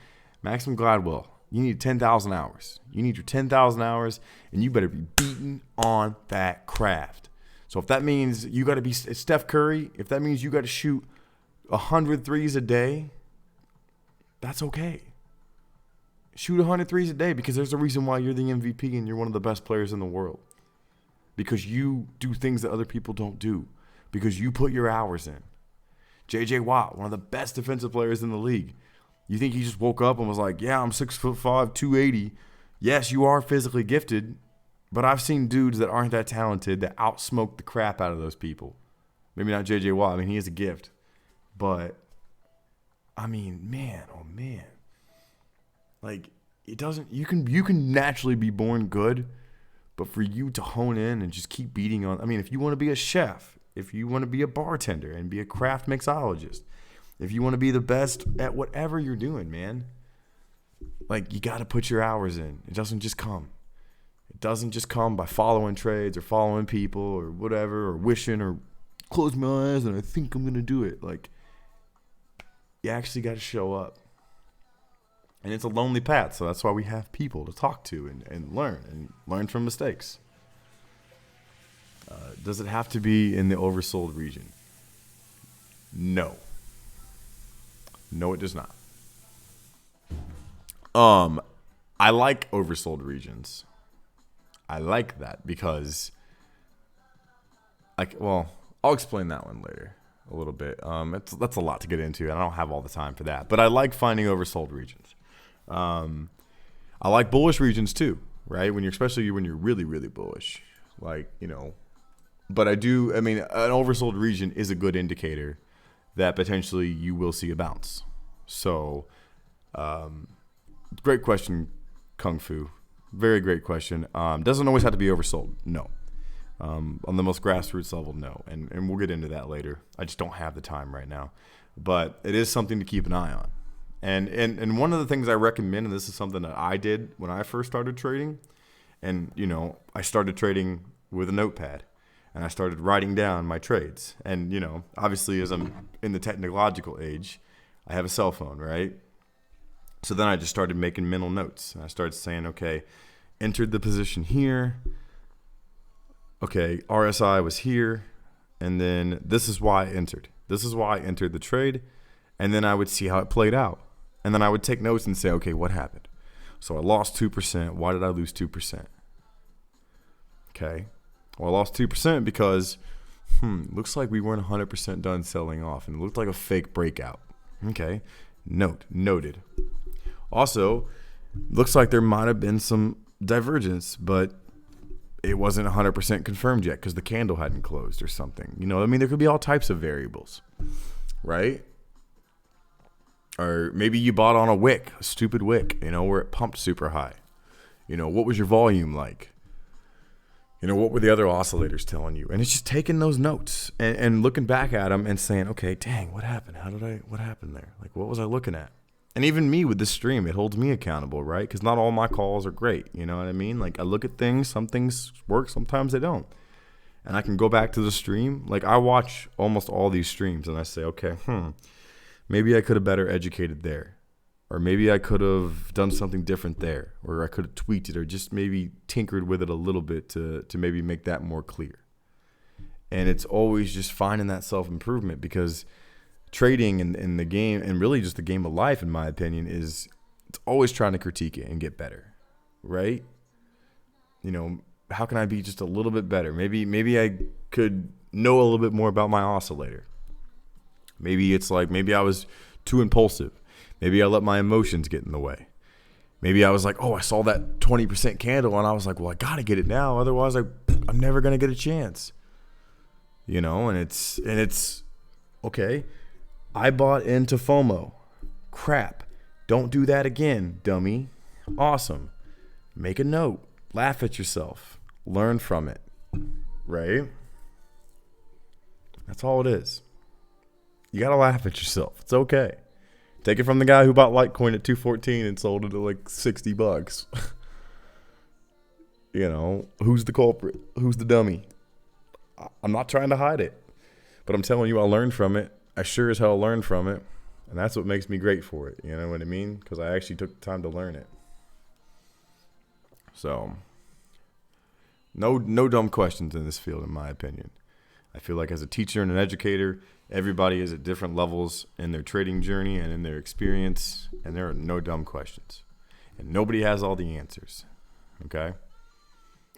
Maximum Gladwell, you need 10,000 hours. You need your 10,000 hours, and you better be beating on that craft. So if that means you got to be Steph Curry, if that means you got to shoot 100 threes a day, that's okay. Shoot 100 threes a day because there's a reason why you're the MVP and you're one of the best players in the world. Because you do things that other people don't do. Because you put your hours in. J.J. Watt, one of the best defensive players in the league. You think he just woke up and was like, yeah, I'm 6'5", 280. Yes, you are physically gifted, but I've seen dudes that aren't that talented that outsmoke the crap out of those people. Maybe not J.J. Watt. I mean, he is a gift. But, I mean, man, oh man. Like, it doesn't, you can naturally be born good, but for you to hone in and just keep beating on, I mean, if you want to be a chef, if you want to be a bartender and be a craft mixologist, if you want to be the best at whatever you're doing, man, like, you got to put your hours in. It doesn't just come. It doesn't just come by following trades or following people or whatever, or wishing or close my eyes and I think I'm going to do it. Like, you actually got to show up. And it's a lonely path, so that's why we have people to talk to and learn from mistakes. Does it have to be in the oversold region? No. No, it does not. I like oversold regions. I like that because, I'll explain that one later a little bit. That's a lot to get into, and I don't have all the time for that. But I like finding oversold regions. I like bullish regions too, right? Especially when you're really, really bullish, like, you know. But an oversold region is a good indicator that potentially you will see a bounce. So, great question, Kung Fu. Very great question. Doesn't always have to be oversold. No. On the most grassroots level, no. And we'll get into that later. I just don't have the time right now. But it is something to keep an eye on. And one of the things I recommend, and this is something that I did when I first started trading, and, you know, I started trading with a notepad, and I started writing down my trades. And, you know, obviously as I'm in the technological age, I have a cell phone, right? So then I just started making mental notes. And I started saying, okay, entered the position here. Okay, RSI was here. And then this is why I entered. This is why I entered the trade. And then I would see how it played out. And then I would take notes and say, okay, what happened? So I lost 2%. Why did I lose 2%? Okay. Well, I lost 2% because, looks like we weren't 100% done selling off. And it looked like a fake breakout. Okay. Noted. Also, looks like there might have been some divergence, but it wasn't 100% confirmed yet because the candle hadn't closed or something. You know, I mean, there could be all types of variables, right? Or maybe you bought on a stupid wick, you know, where it pumped super high. You know, what was your volume like? You know, what were the other oscillators telling you? And it's just taking those notes and looking back at them and saying, okay, dang, what happened? What happened there? Like, what was I looking at? And even me with this stream, it holds me accountable, right? Because not all my calls are great. You know what I mean? Like, I look at things, some things work, sometimes they don't. And I can go back to the stream. Like, I watch almost all these streams and I say, okay, maybe I could have better educated there. Or maybe I could have done something different there. Or I could have tweaked it or just maybe tinkered with it a little bit to maybe make that more clear. And it's always just finding that self-improvement because trading and the game, and really just the game of life, in my opinion, it's always trying to critique it and get better, right? You know, how can I be just a little bit better? Maybe I could know a little bit more about my oscillator. Maybe it's like, maybe I was too impulsive. Maybe I let my emotions get in the way. Maybe I was like, oh, I saw that 20% candle and I was like, well, I got to get it now. Otherwise, I'm never going to get a chance. You know, and it's okay. I bought into FOMO. Crap. Don't do that again, dummy. Awesome. Make a note. Laugh at yourself. Learn from it. Right? That's all it is. You got to laugh at yourself. It's okay. Take it from the guy who bought Litecoin at 214 and sold it at like $60. You know, who's the culprit? Who's the dummy? I'm not trying to hide it, but I'm telling you, I learned from it. I sure as hell learned from it, and that's what makes me great for it. You know what I mean? Because I actually took the time to learn it. So, no dumb questions in this field, in my opinion. I feel like as a teacher and an educator, everybody is at different levels in their trading journey and in their experience, and there are no dumb questions, and nobody has all the answers. Okay?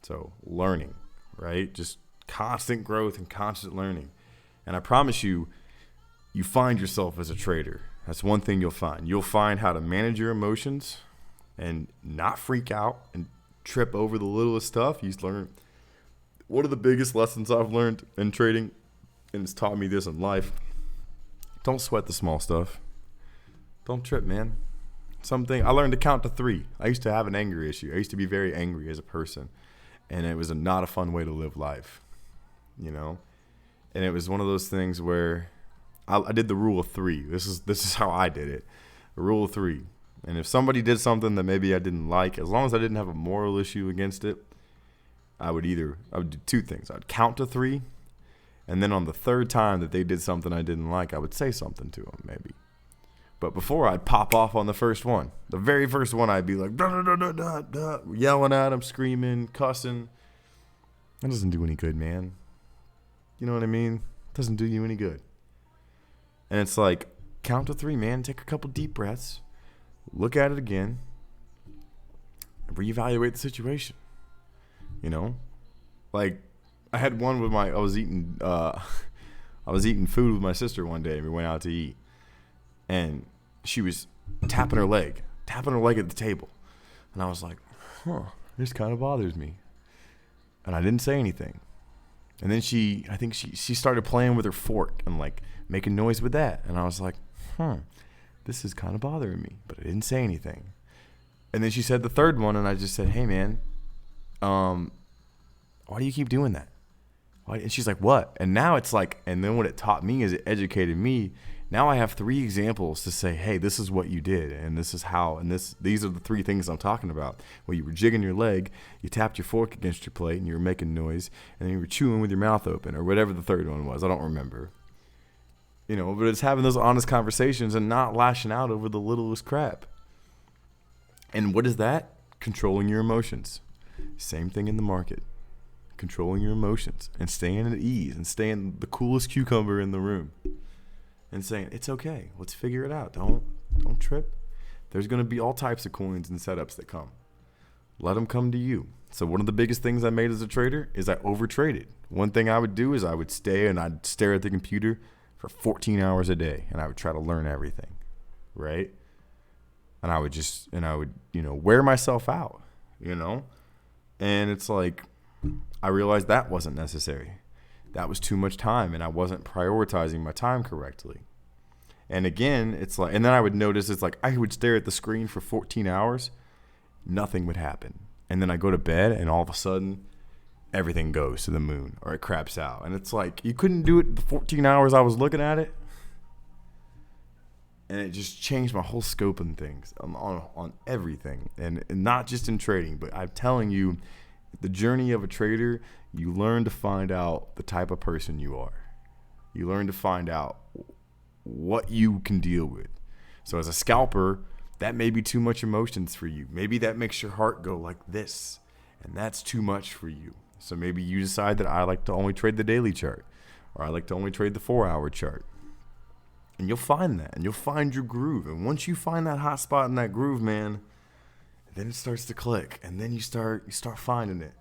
So, learning, right? Just constant growth and constant learning. And I promise you, you find yourself as a trader. That's one thing you'll find. You'll find how to manage your emotions and not freak out and trip over the littlest stuff. You learn. One of the biggest lessons I've learned in trading, and it's taught me this in life, don't sweat the small stuff. Don't trip, man. I learned to count to 3. I used to have an anger issue. I used to be very angry as a person. And it was not a fun way to live life, you know? And it was one of those things where I did the rule of 3. This is how I did it. The rule of 3. And if somebody did something that maybe I didn't like, as long as I didn't have a moral issue against it, I would do 2 things. I'd count to 3, and then on the 3rd time that they did something I didn't like, I would say something to them maybe. But before, I'd pop off on the first one. The very first one, I'd be like, da, da, da, da, da, yelling at them, screaming, cussing. That doesn't do any good, man. You know what I mean? It doesn't do you any good. And it's like, count to 3, man. Take a couple deep breaths. Look at it again. And reevaluate the situation. You know? Like, I had one with I was eating food with my sister one day, and we went out to eat. And she was tapping her leg at the table. And I was like, this kind of bothers me. And I didn't say anything. And then I think she started playing with her fork and like making noise with that. And I was like, this is kind of bothering me. But I didn't say anything. And then she said the 3rd one, and I just said, hey, man, why do you keep doing that? Why? And she's like, what? And now it's like, and then what it taught me is it educated me. Now I have 3 examples to say, hey, this is what you did, and this is how, and these are the 3 things I'm talking about. Well, you were jigging your leg, you tapped your fork against your plate, and you were making noise, and then you were chewing with your mouth open, or whatever the 3rd one was. I don't remember. You know, but it's having those honest conversations and not lashing out over the littlest crap. And what is that? Controlling your emotions. Same thing in the market. Controlling your emotions and staying at ease and staying the coolest cucumber in the room. And saying, it's okay. Let's figure it out. Don't trip. There's going to be all types of coins and setups that come. Let them come to you. So one of the biggest things I made as a trader is I overtraded. One thing I would do is I would stay and I'd stare at the computer for 14 hours a day, and I would try to learn everything, right? And I would wear myself out, you know? And it's like, I realized that wasn't necessary. That was too much time, and I wasn't prioritizing my time correctly. And again, it's like, and then I would notice it's like I would stare at the screen for 14 hours, nothing would happen. And then I go to bed, and all of a sudden, everything goes to the moon, or it craps out. And it's like, you couldn't do it the 14 hours I was looking at it. And it just changed my whole scope and things on everything. And not just in trading, but I'm telling you, the journey of a trader, you learn to find out the type of person you are. You learn to find out what you can deal with. So as a scalper, that may be too much emotions for you. Maybe that makes your heart go like this, and that's too much for you. So maybe you decide that I like to only trade the daily chart, or I like to only trade the 4-hour chart. And you'll find that, and you'll find your groove. And once you find that hot spot in that groove, man, then it starts to click, and then you start finding it.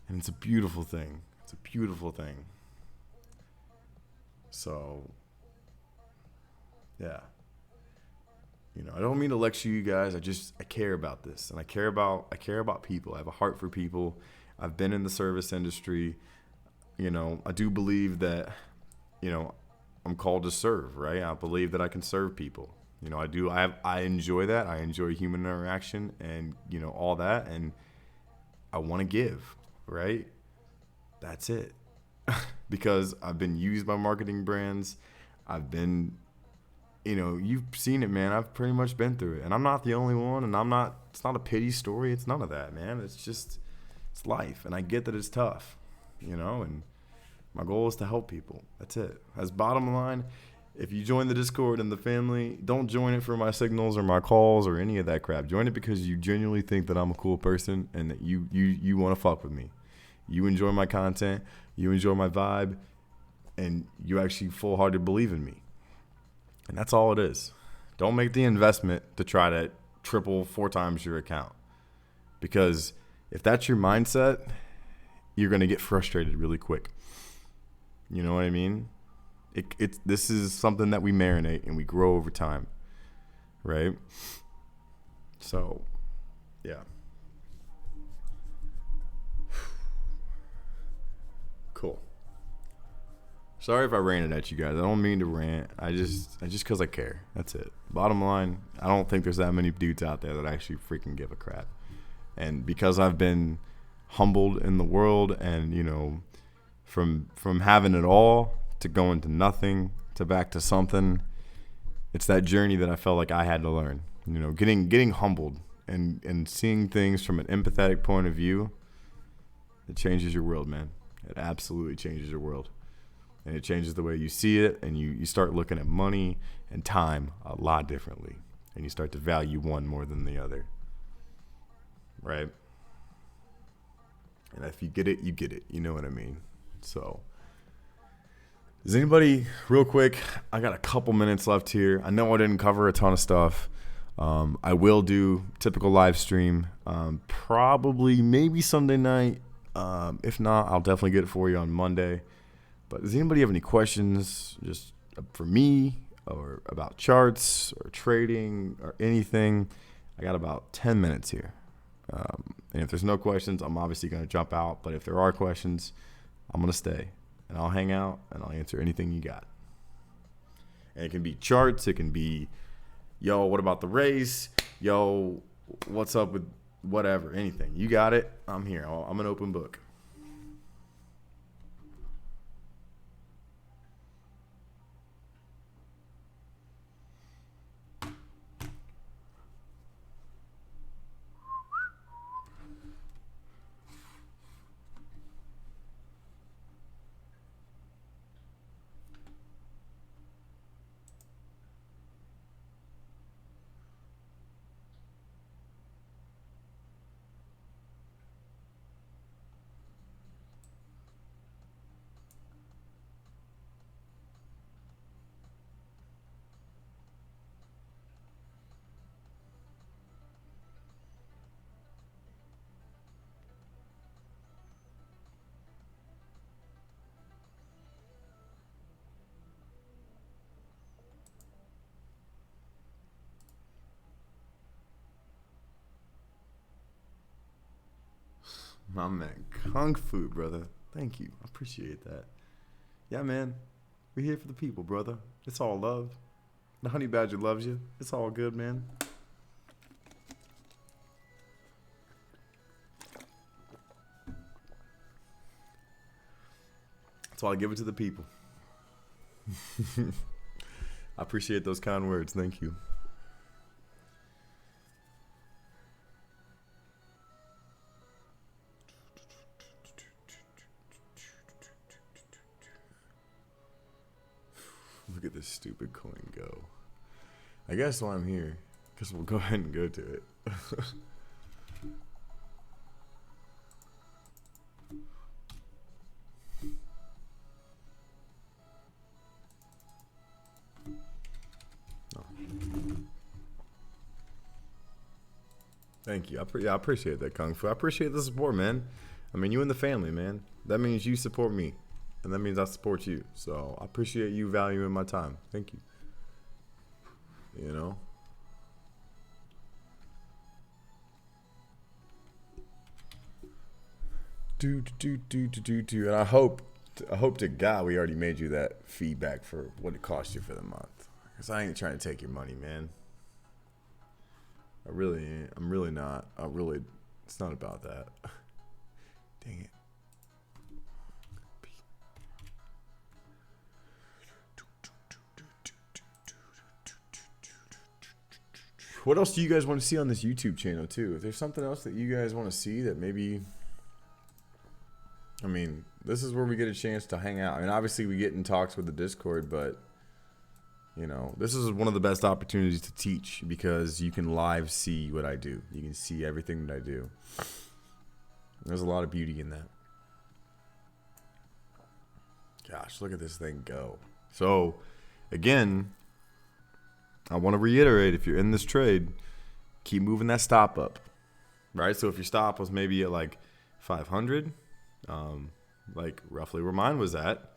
And it's a beautiful thing. It's a beautiful thing. So, yeah. You know, I don't mean to lecture you guys. I care about this, and I care about people. I have a heart for people. I've been in the service industry. You know, I do believe that, you know, I'm called to serve, right? I believe that I can serve people. You know, I enjoy that. I enjoy human interaction and, you know, all that. And I want to give, right? That's it. Because I've been used by marketing brands. I've been you know, you've seen it, man. I've pretty much been through it, and I'm not the only one. And it's not a pity story. It's none of that, man. It's life, and I get that it's tough, you know. And my goal is to help people. That's it. As bottom line, if you join the Discord and the family, don't join it for my signals or my calls or any of that crap. Join it because you genuinely think that I'm a cool person and that you want to fuck with me. You enjoy my content, you enjoy my vibe, and you actually full-hearted believe in me. And that's all it is. Don't make the investment to try to triple 4 times your account. Because if that's your mindset, you're going to get frustrated really quick. You know what I mean? This is something that we marinate and we grow over time. Right? So, yeah. Cool. Sorry if I ranted at you guys. I don't mean to rant. I just because I care. That's it. Bottom line, I don't think there's that many dudes out there that actually freaking give a crap. And because I've been humbled in the world, and you know, from having it all to going to nothing to back to something, it's that journey that I felt like I had to learn. You know, getting humbled and seeing things from an empathetic point of view, it changes your world, man. It absolutely changes your world. And it changes the way you see it, and you start looking at money and time a lot differently. And you start to value one more than the other. Right? And if you get it, you get it. You know what I mean? So, does anybody, real quick, I got a couple minutes left here. I know I didn't cover a ton of stuff. I will do typical live stream, probably maybe Sunday night. If not, I'll definitely get it for you on Monday. But does anybody have any questions just for me or about charts or trading or anything? I got about 10 minutes here. And if there's no questions, I'm obviously going to jump out. But if there are questions, I'm going to stay. And I'll hang out and I'll answer anything you got. And it can be charts. It can be, yo, what about the race? Yo, what's up with whatever, anything. You got it. I'm here. I'm an open book. My man, Kung Fu, brother. Thank you. I appreciate that. Yeah, man. We're here for the people, brother. It's all love. The honey badger loves you. It's all good, man. That's why I give it to the people. I appreciate those kind words. Thank you. Look at this stupid coin go. I guess while I'm here, we'll go ahead and go to it. Thank you. I appreciate that, Kung Fu. I appreciate the support, man. I mean, you and the family, man. That means you support me. And that means I support you. So I appreciate you valuing my time. Thank you. You know? And I hope to God we already made you that feedback for what it cost you for the month. Because I ain't trying to take your money, man. I'm really not. It's not about that. Dang it. what else do you guys want to see on this YouTube channel too? If there's something else that you guys want to see that maybe, I mean, this is where we get a chance to hang out. I mean, obviously we get in talks with the Discord, but you know, this is one of the best opportunities to teach because you can live see what I do. You can see everything that I do. There's a lot of beauty in that. Gosh, look at this thing go. So, again, I want to reiterate, if you're in this trade, keep moving that stop up, right? So if your stop was maybe at like 500, like roughly where mine was at,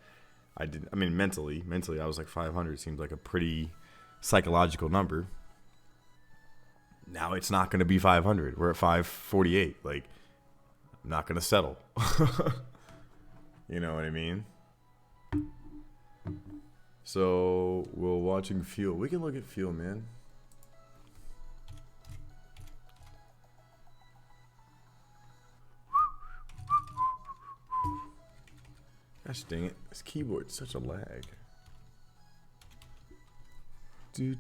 I mean, mentally, I was like 500 seems like a pretty psychological number. Now it's not going to be 500. We're at 548. Like, I'm not going to settle. You know what I mean? So we're watching fuel. We can look at fuel, man. Gosh dang it. This keyboard's such a lag. You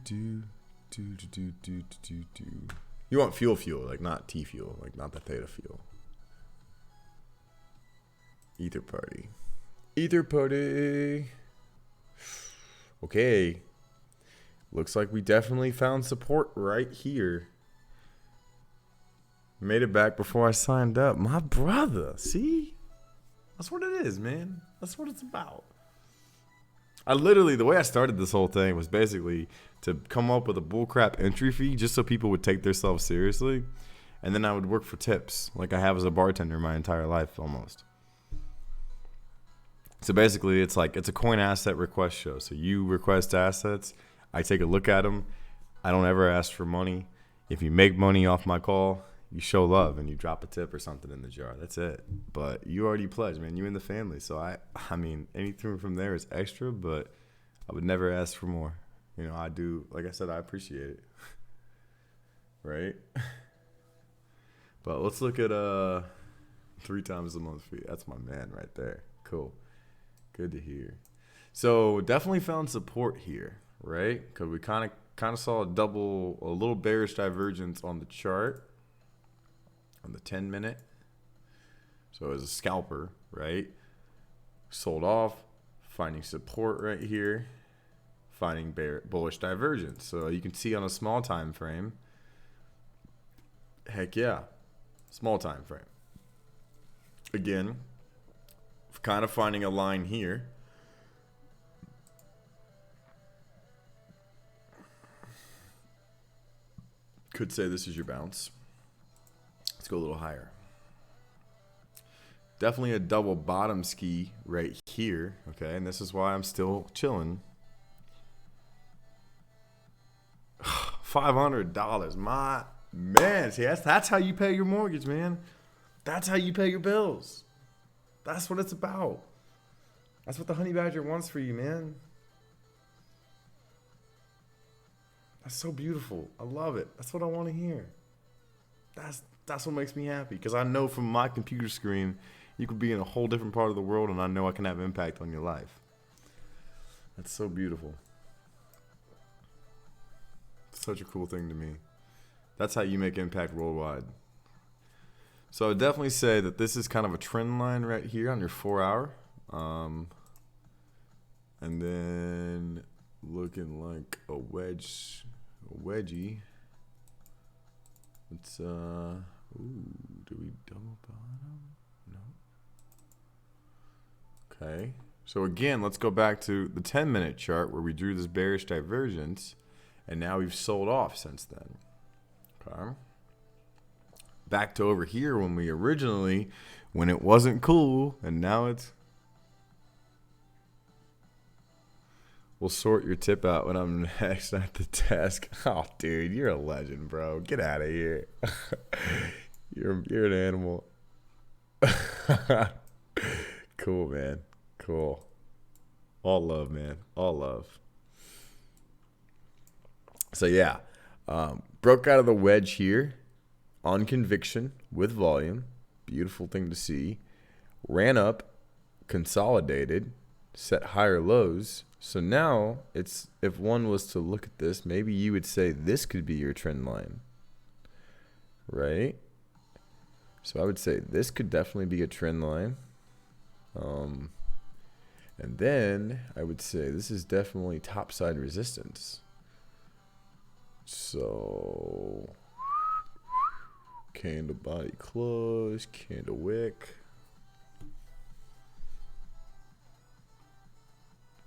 want fuel, like not T fuel, like not the theta fuel. Ether party. Ether party. Okay. Looks like we definitely found support right here. Made it back before I signed up. My brother, see? That's what it is, man. That's what it's about. I literally, the way I started this whole thing was basically to come up with a bullcrap entry fee just so people would take themselves seriously. And then I would work for tips like I have as a bartender my entire life almost. So basically, it's like, it's a coin asset request show. So you request assets. I take a look at them. I don't ever ask for money. If you make money off my call, you show love and you drop a tip or something in the jar. That's it. But you already pledged, man. You in the family. So I mean, anything from there is extra, but I would never ask for more. You know, I do, like I said, I appreciate it. Right? But let's look at 3 times a month fee. That's my man right there. Cool. Good to hear. So definitely found support here, right? Because we kind of saw a little bearish divergence on the chart. On the 10-minute. So as a scalper, right? Sold off, finding support right here, finding bullish divergence. So you can see on a small time frame, heck yeah, small time frame. Again, kind of finding a line here. Could say this is your bounce. Let's go a little higher. Definitely a double bottom ski right here. Okay, and this is why I'm still chilling. $500. My man. See, that's how you pay your mortgage, man. That's how you pay your bills. That's what it's about. That's what the honey badger wants for you, man. That's so beautiful. I love it. That's what I want to hear. That's what makes me happy, because I know from my computer screen you could be in a whole different part of the world, and I know I can have impact on your life. That's so beautiful. It's such a cool thing to me. That's how you make impact worldwide. So I would definitely say that this is kind of a trend line right here on your 4-hour. And then looking like a wedgie. It's do we double bottom? No. Okay. So again, let's go back to the 10-minute chart where we drew this bearish divergence, and now we've sold off since then. Okay. Back to over here when it wasn't cool, and now it's. We'll sort your tip out when I'm next at the desk. Oh, dude, you're a legend, bro. Get out of here. You're an animal. Cool, man. Cool. All love, man. All love. So, yeah. Broke out of the wedge here on conviction with volume. Beautiful thing to see. Ran up, consolidated, set higher lows, So now it's, if one was to look at this, maybe you would say this could be your trend line, right? So I would say this could definitely be a trend line. And then I would say this is definitely topside resistance. So candle body close, candle wick.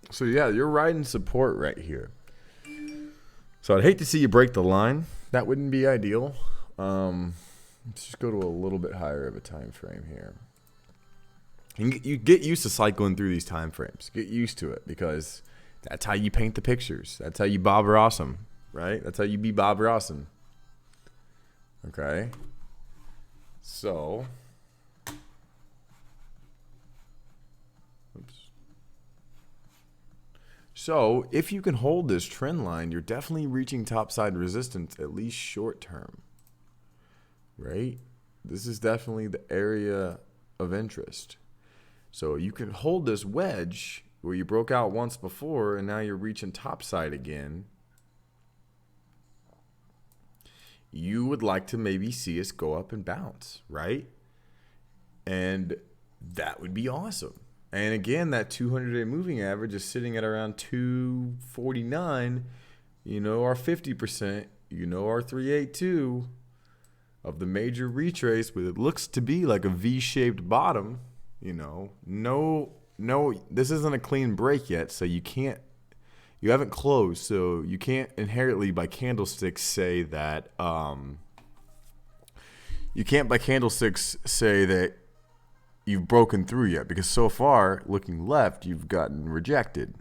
So yeah, you're riding support right here. So I'd hate to see you break the line. That wouldn't be ideal. Let's just go to a little bit higher of a time frame here. You get used to cycling through these time frames. Get used to it, because that's how you paint the pictures. That's how you Bob Ross them, right? That's how you be Bob Rossing. Okay. So, oops. So if you can hold this trend line, you're definitely reaching topside resistance, at least short term, right? This is definitely the area of interest. So you can hold this wedge where you broke out once before and now you're reaching topside again. You would like to maybe see us go up and bounce, right? And that would be awesome. And again, that 200-day moving average is sitting at around 249. You know, our 50%, you know, our 382 of the major retrace with it looks to be like a V-shaped bottom. You know, no, this isn't a clean break yet, so you haven't closed, so you can't inherently by candlesticks say that, you can't by candlesticks say that you've broken through yet, because so far, looking left, you've gotten rejected,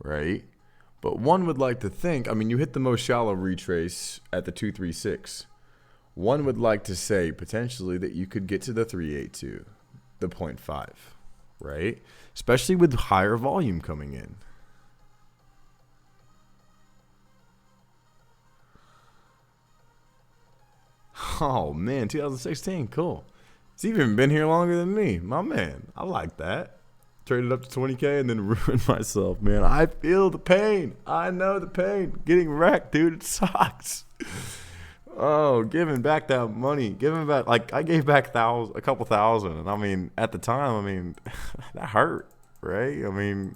right? But one would like to think, I mean, you hit the most shallow retrace at the 236. One would like to say potentially that you could get to the 382. The 0.5, right? Especially with higher volume coming in. Oh man, 2016, cool. It's even been here longer than me, my man. I like that. Traded up to 20K and then ruined myself, man. I feel the pain. I know the pain. Getting wrecked, dude. It sucks. Oh, giving back that money, giving back, like I gave back a couple thousand, and I mean, at the time, I mean, that hurt, right? I mean,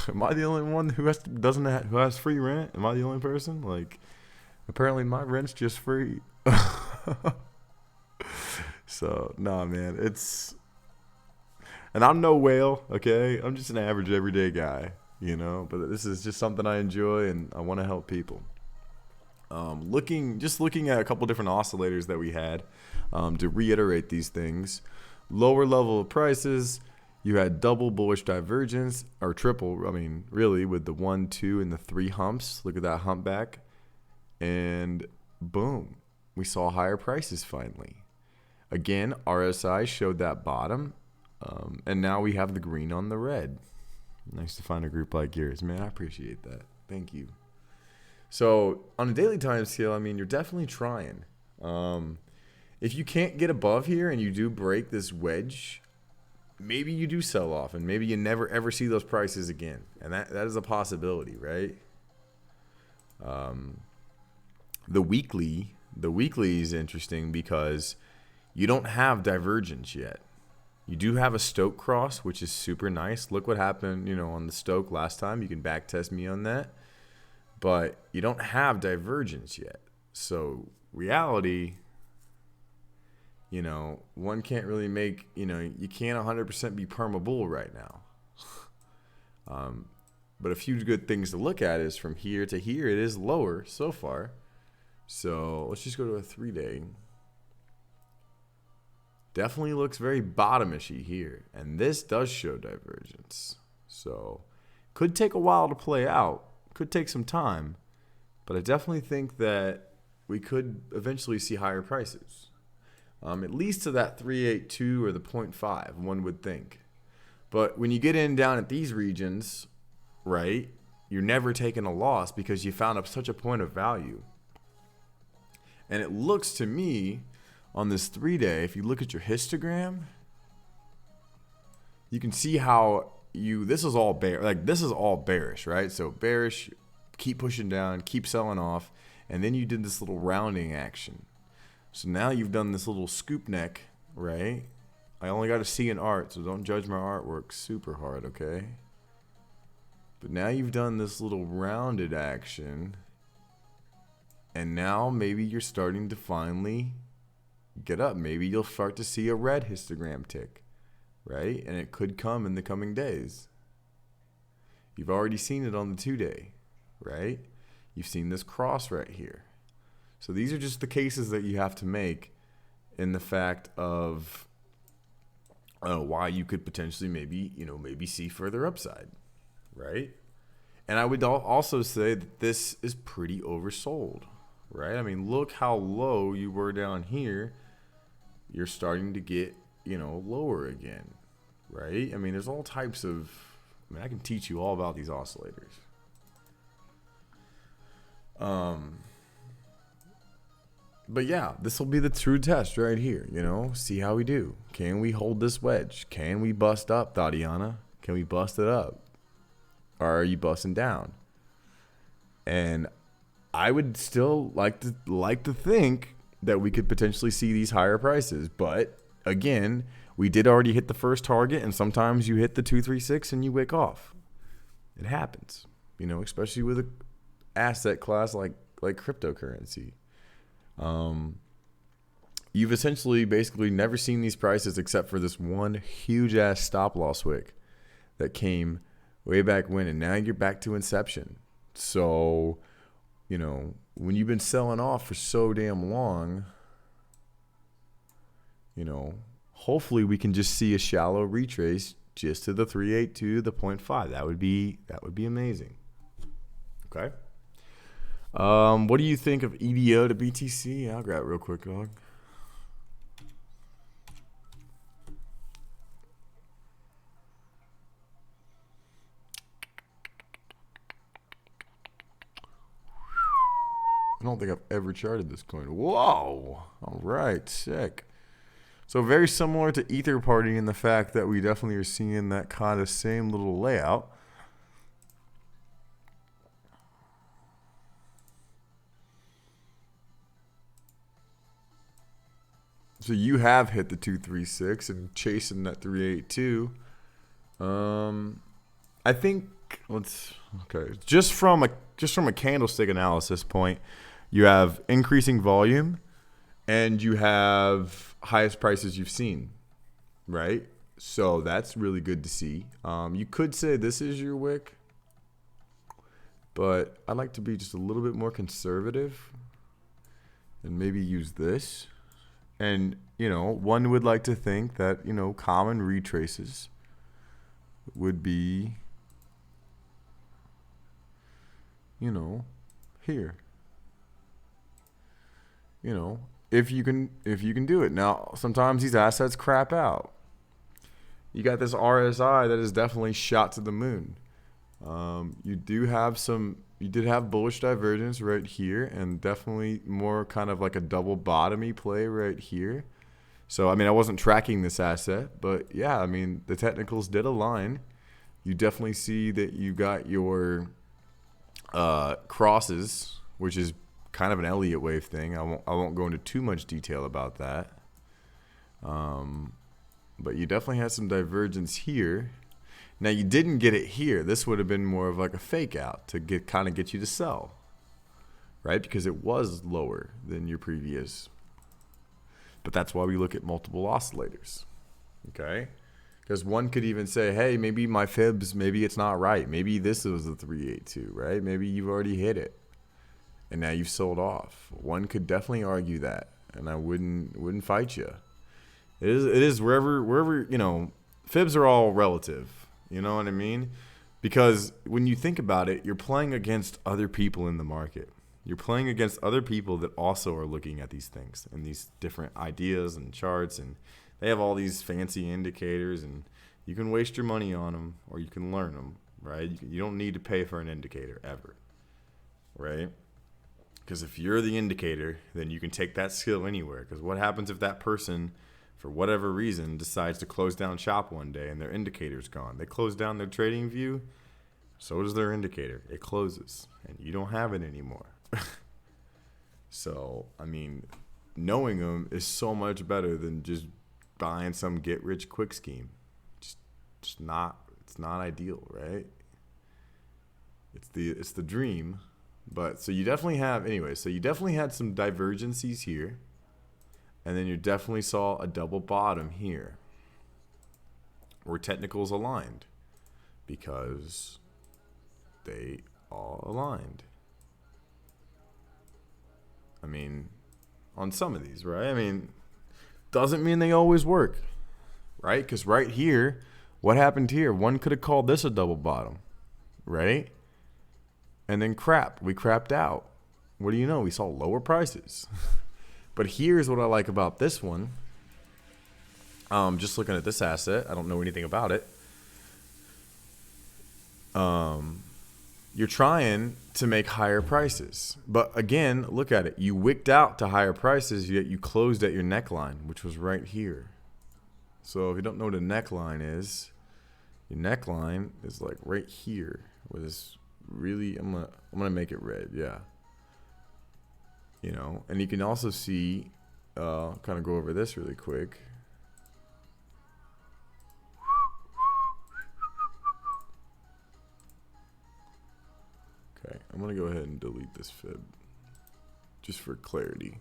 am I the only one who has free rent? Am I the only person? Like, apparently my rent's just free. So, nah, man, and I'm no whale, okay? I'm just an average everyday guy, you know. But this is just something I enjoy, and I want to help people. Looking at a couple different oscillators that we had, to reiterate these things. Lower level of prices, you had double bullish divergence, or triple, I mean, really, with the 1, 2, and the 3 humps. Look at that humpback. And boom, we saw higher prices finally. Again, RSI showed that bottom, and now we have the green on the red. Nice to find a group like yours, man. I appreciate that. Thank you. So on a daily time scale, I mean, you're definitely trying. If you can't get above here and you do break this wedge, maybe you do sell off and maybe you never ever see those prices again. And that is a possibility, right? The weekly is interesting because you don't have divergence yet. You do have a Stoke cross, which is super nice. Look what happened, you know, on the Stoke last time. You can back test me on that. But you don't have divergence yet. So reality, you know, one can't really make, you know, you can't 100% be perma bull right now. But a few good things to look at is from here to here, it is lower so far. So let's just go to a 3-day. Definitely looks very bottomishy here. And this does show divergence. So could take a while to play out. Could take some time, but I definitely think that we could eventually see higher prices, at least to that 382 or the 0.5, one would think. But when you get in down at these regions, right, you're never taking a loss because you found up such a point of value. And it looks to me on this 3-day, if you look at your histogram, you can see how this is all this is all bearish, right? So bearish, keep pushing down, keep selling off, and then you did this little rounding action. So now you've done this little scoop neck, right? I only got a C in art, so don't judge my artwork super hard, okay? But now you've done this little rounded action, and now maybe you're starting to finally get up. Maybe you'll start to see a red histogram tick, right? And it could come in the coming days. You've already seen it on the 2-day, right? You've seen this cross right here. So these are just the cases that you have to make in the fact of why you could potentially maybe see further upside, right? And I would also say that this is pretty oversold, right? I mean, look how low you were down here. You're starting to get, lower again, right? I mean, there's all types of, I can teach you all about these oscillators. But yeah, this will be the true test right here, see how we do. Can we hold this wedge? Can we bust up, Tatiana? Can we bust it up? Or are you busting down? And I would still like to think that we could potentially see these higher prices. But again, we did already hit the first target, and sometimes you hit the 236 and you wick off. It happens, especially with an asset class like cryptocurrency. You've essentially basically never seen these prices except for this one huge ass stop loss wick that came way back when, and now you're back to inception. So, when you've been selling off for so damn long, hopefully we can just see a shallow retrace just to the 382, the 0.5. That would be amazing. Okay. What do you think of EDO to BTC? I'll grab it real quick, dog. I don't think I've ever charted this coin. Whoa! All right, sick. So very similar to Ether Party in the fact that we definitely are seeing that kind of same little layout. So you have hit the 236 and chasing that 382. I think just from a candlestick analysis point, you have increasing volume and you have highest prices you've seen, right? So that's really good to see. You could say this is your wick, but I like to be just a little bit more conservative and maybe use this. And, one would like to think that, common retraces would be, here. If you can do it. Now, sometimes these assets crap out. You got this RSI that is definitely shot to the moon. You did have bullish divergence right here, and definitely more kind of like a double bottomy play right here. So, I wasn't tracking this asset, but yeah, the technicals did align. You definitely see that you got your crosses, which is kind of an Elliott wave thing. I won't go into too much detail about that. But you definitely had some divergence here. Now you didn't get it here. This would have been more of like a fake out to get you to sell, right? Because it was lower than your previous. But that's why we look at multiple oscillators, okay? Because one could even say, hey, maybe my fibs, maybe it's not right. Maybe this was the 382, right? Maybe you've already hit it, and now you've sold off. One could definitely argue that, and I wouldn't fight you. It is wherever fibs are all relative. You know what I mean? Because when you think about it, you're playing against other people in the market. You're playing against other people that also are looking at these things and these different ideas and charts, and they have all these fancy indicators, and you can waste your money on them or you can learn them, right? You don't need to pay for an indicator ever, right? Because if you're the indicator, then you can take that skill anywhere. Because what happens if that person for whatever reason, decides to close down shop one day and their indicator's gone. They close down their trading view, so does their indicator. It closes, and you don't have it anymore. So, I mean, knowing them is so much better than just buying some get-rich-quick scheme. It's not ideal, right? It's the dream. But so you definitely have, anyway, so you definitely had some divergencies here. And then you definitely saw a double bottom here where technicals aligned because they all aligned. I mean, on some of these, right? I mean, doesn't mean they always work, right? Because right here, what happened here? One could have called this a double bottom, right? And then we crapped out. What do you know? We saw lower prices. But here's what I like about this one. Just looking at this asset, I don't know anything about it. You're trying to make higher prices. But again, look at it. You wicked out to higher prices, yet you closed at your neckline, which was right here. So if you don't know what a neckline is, your neckline is like right here. Where this really, I'm gonna make it red, yeah. You know, and you can also see, kind of go over this really quick. Okay, I'm going to go ahead and delete this fib just for clarity.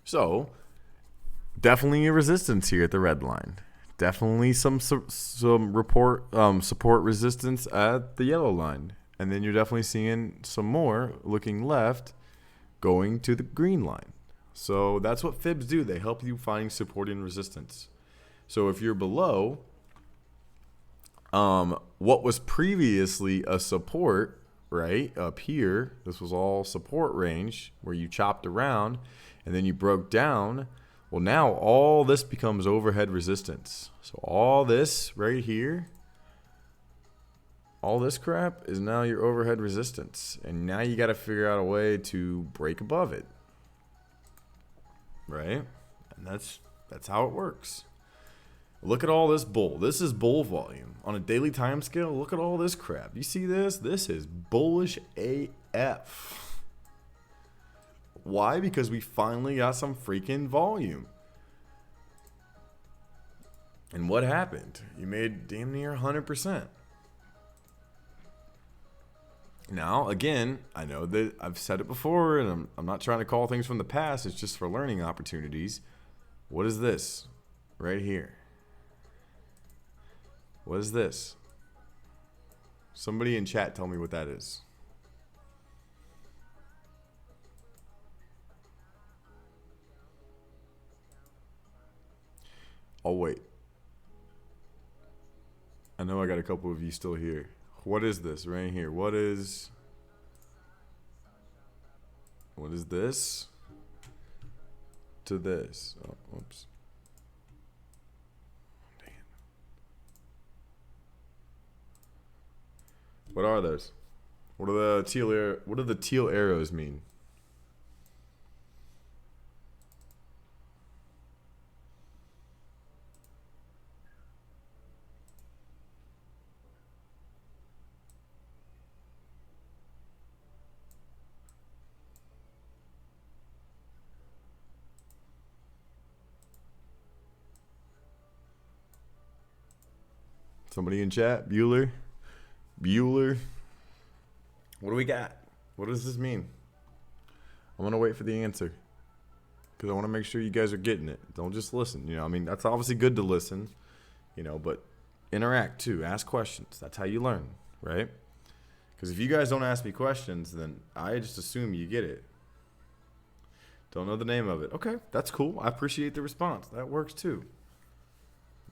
So, definitely a resistance here at the red line. Definitely some support resistance at the yellow line. And then you're definitely seeing some more looking left going to the green line. So that's what fibs do. They help you find support and resistance. So if you're below what was previously a support, right, up here, this was all support range where you chopped around and then you broke down. Well, now all this becomes overhead resistance. So all this right here, all this crap is now your overhead resistance. And now you got to figure out a way to break above it. Right? And that's how it works. Look at all this bull. This is bull volume. On a daily time scale, look at all this crap. You see this? This is bullish AF. Why? Because we finally got some freaking volume. And what happened? You made damn near 100%. Now, again, I know that I've said it before, and I'm not trying to call things from the past. It's just for learning opportunities. What is this right here? What is this? Somebody in chat tell me what that is. I'll wait. I know I got a couple of you still here. What is this right here? What is this to this? Oh, whoops. Dang it. What are those? What do the teal arrows mean? Somebody in chat? Bueller? What do we got? What does this mean? I'm going to wait for the answer. Because I want to make sure you guys are getting it. Don't just listen. You know, I mean, that's obviously good to listen. You know, but interact too. Ask questions. That's how you learn, right? Because if you guys don't ask me questions, then I just assume you get it. Don't know the name of it. Okay, that's cool. I appreciate the response. That works too.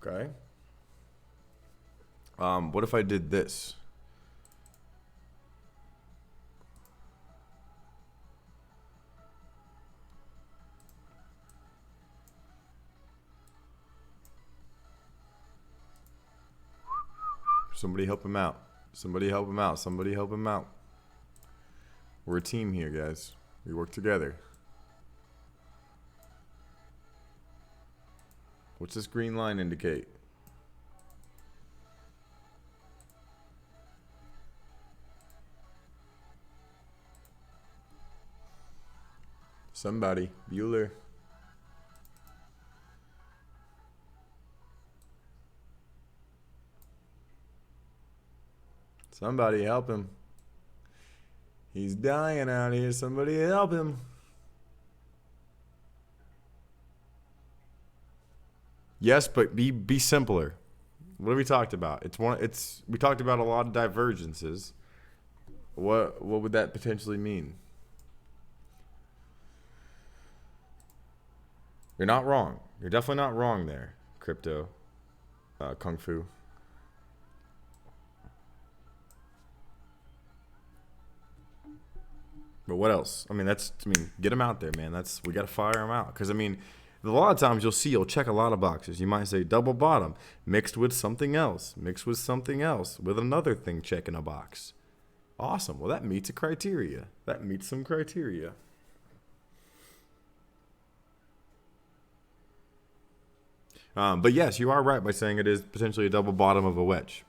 Okay. What if I did this? Somebody help him out. Somebody help him out. Somebody help him out. We're a team here, guys. We work together. What's this green line indicate? Somebody. Bueller. Somebody help him. He's dying out here. Somebody help him. Yes, but be simpler. What have we talked about? We talked about a lot of divergences. What would that potentially mean? You're not wrong. You're definitely not wrong there, crypto, kung fu. But what else? I mean, get them out there, man. We gotta fire them out. Because I mean, a lot of times you'll check a lot of boxes. You might say double bottom mixed with something else, with another thing checking a box. Awesome. Well, that meets a criteria. That meets some criteria. But yes, you are right by saying it is potentially a double bottom of a wedge.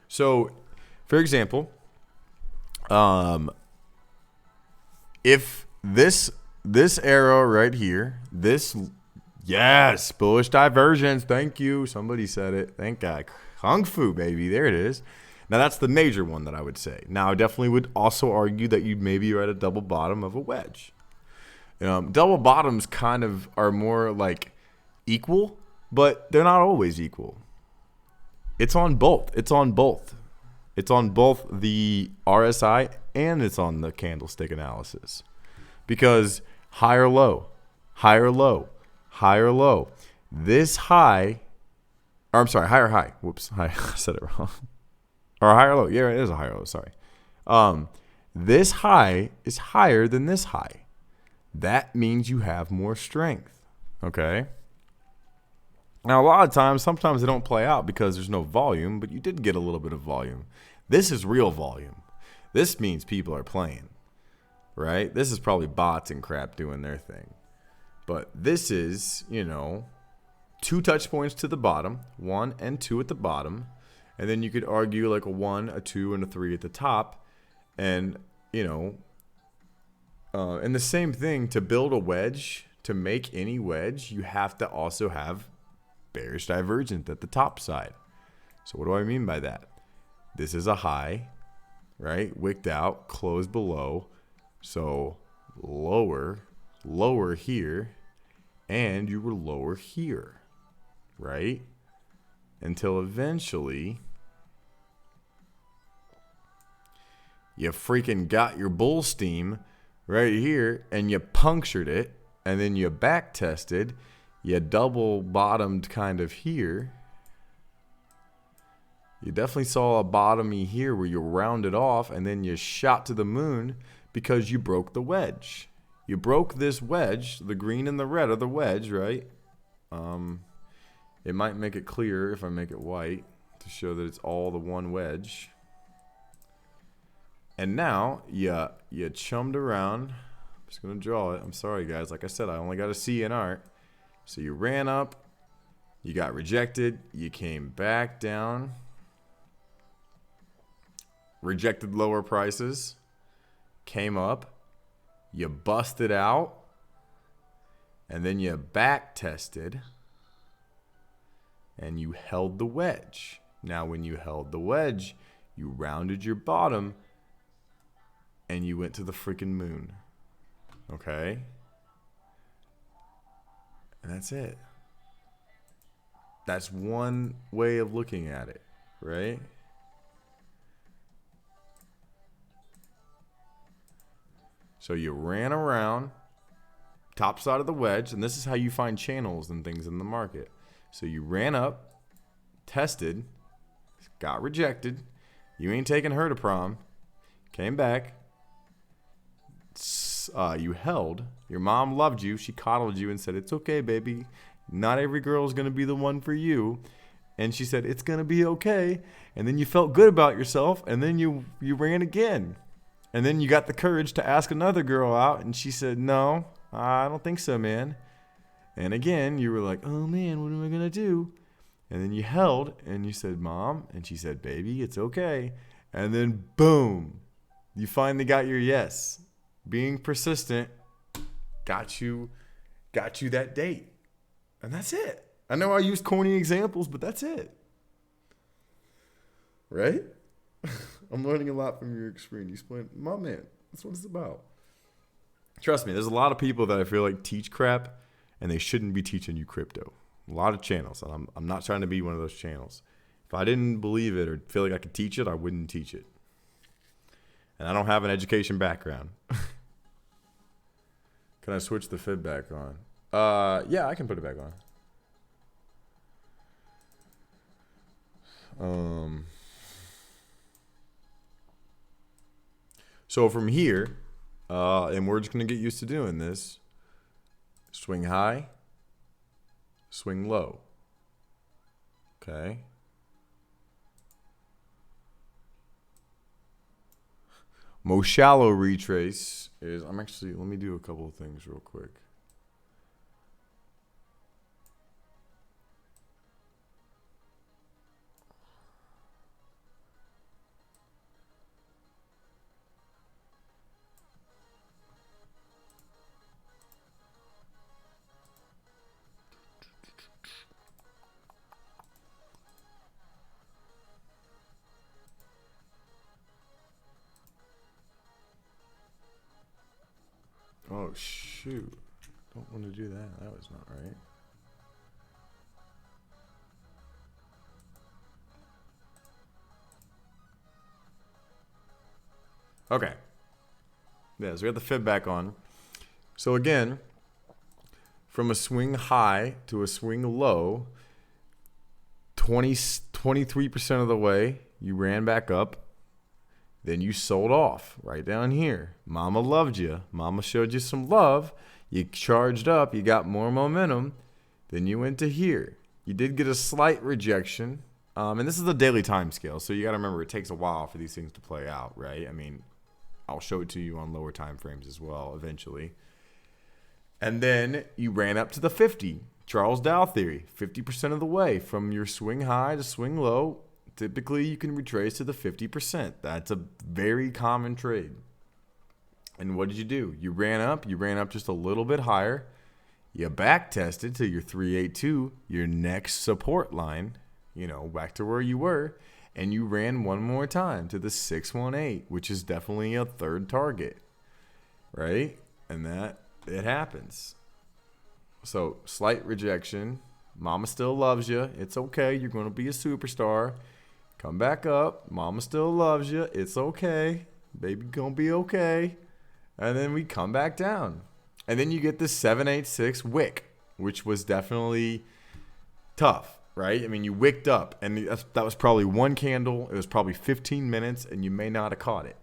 So, for example, if this arrow right here, yes, bullish divergence. Thank you. Somebody said it. Thank God. Kung fu, baby. There it is. Now, that's the major one that I would say. Now, I definitely would also argue that you maybe are at a double bottom of a wedge. Double bottoms kind of are more like equal, but they're not always equal. It's on both. It's on both the RSI and it's on the candlestick analysis. Because higher low. This high, or I'm sorry, higher high. Whoops, I said it wrong. Or higher low. Yeah, it is a higher low, sorry. This high is higher than this high. That means you have more strength. Okay? Now, a lot of times, sometimes they don't play out because there's no volume, but you did get a little bit of volume. This is real volume. This means people are playing, right? This is probably bots and crap doing their thing. But this is, 2 touch points to the bottom, 1 and 2 at the bottom. And then you could argue like a 1, a 2, and a 3 at the top. And, and the same thing, to build a wedge, to make any wedge, you have to also have bearish divergence at the top side. So what do I mean by that? This is a high, right? Wicked out, closed below. So lower here, and you were lower here, right? Until eventually you freaking got your bull steam right here and you punctured it, and then you back tested. You double bottomed kind of here. You definitely saw a bottomy here where you rounded off and then you shot to the moon because you broke the wedge. You broke this wedge. The green and the red are the wedge, right? It might make it clearer if I make it white to show that it's all the one wedge. And now you chummed around. I'm just going to draw it. I'm sorry, guys. Like I said, I only got a C in art. So you ran up, you got rejected, you came back down, rejected lower prices, came up, you busted out, and then you back tested, and you held the wedge. Now when you held the wedge, you rounded your bottom, and you went to the freaking moon. Okay? And that's it. That's one way of looking at it, right? So you ran around top side of the wedge, and this is how you find channels and things in the market. So you ran up, tested, got rejected. You ain't taking her to prom. Came back. You held. Your mom loved you. She coddled you and said, "It's okay, baby. Not every girl is going to be the one for you." And she said, "It's going to be okay." And then you felt good about yourself, and then you ran again. And then you got the courage to ask another girl out, and she said, no, I don't think so, man. And again, you were like, oh, man, what am I going to do? And then you held, and you said, Mom. And she said, baby, it's okay. And then, boom, you finally got your yes. Being persistent got you that date. And that's it. I know I use corny examples, but that's it. Right? I'm learning a lot from your experience. You explain, my man, that's what it's about. Trust me, there's a lot of people that I feel like teach crap, and they shouldn't be teaching you crypto. A lot of channels, and I'm not trying to be one of those channels. If I didn't believe it or feel like I could teach it, I wouldn't teach it. And I don't have an education background. Can I switch the fib back on? Yeah, I can put it back on. So from here, and we're just going to get used to doing this, swing high, swing low. Okay. Most shallow retrace is, let me do a couple of things real quick. Oh, shoot. Don't want to do that. That was not right. Okay. Yeah, so we got the fib back on. So again, from a swing high to a swing low, 23% of the way, you ran back up. Then you sold off right down here. Mama loved you. Mama showed you some love. You charged up. You got more momentum. Then you went to here. You did get a slight rejection. And this is a daily time scale. So you got to remember it takes a while for these things to play out, right? I mean, I'll show it to you on lower time frames as well eventually. And then you ran up to the 50. Charles Dow theory. 50% of the way from your swing high to swing low. Typically, you can retrace to the 50%. That's a very common trade. And what did you do? You ran up just a little bit higher. You back tested to your 382, your next support line, back to where you were. And you ran one more time to the 618, which is definitely a third target, right? And that, it happens. So, slight rejection. Mama still loves you. It's okay. You're going to be a superstar. Come back up. Mama still loves you. It's okay. Baby gonna be okay. And then we come back down. And then you get this 786 wick, which was definitely tough, right? I mean, you wicked up. And that was probably one candle. It was probably 15 minutes, and you may not have caught it.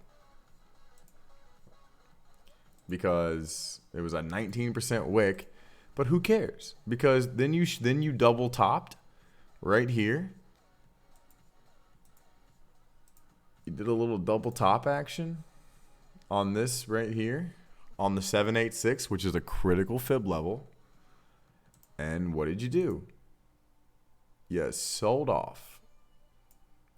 Because it was a 19% wick. But who cares? Because then you double topped right here. You did a little double top action on this right here on the 786, which is a critical fib level. And what did you do? You sold off,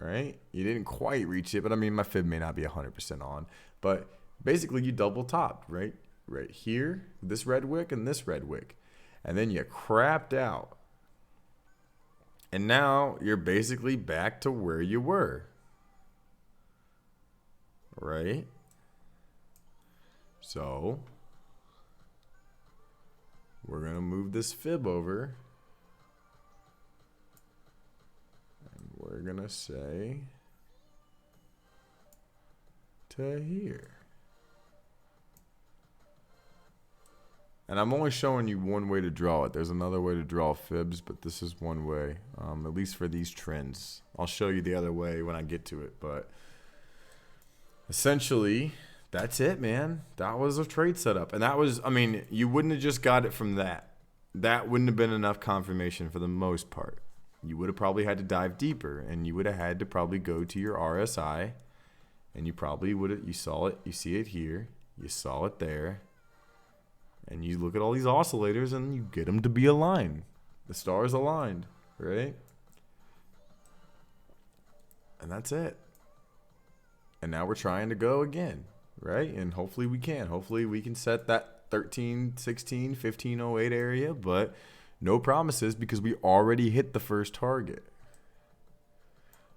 right? You didn't quite reach it, but I mean, my fib may not be 100% on, but basically you double topped, right? Right here, this red wick and this red wick. And then you crapped out. And now you're basically back to where you were. Right? So, we're going to move this fib over. And we're going to say to here. And I'm only showing you one way to draw it. There's another way to draw fibs, but this is one way, at least for these trends. I'll show you the other way when I get to it, but essentially, that's it, man. That was a trade setup. And that was, I mean, you wouldn't have just got it from that. That wouldn't have been enough confirmation for the most part. You would have probably had to dive deeper, and you would have had to probably go to your RSI And you probably you saw it, you see it here, you saw it there. And you look at all these oscillators and you get them to be aligned. The stars aligned, right? And that's it. And now we're trying to go again, right? And hopefully we can. Hopefully we can set that 1316, 1508 area, but no promises because we already hit the first target.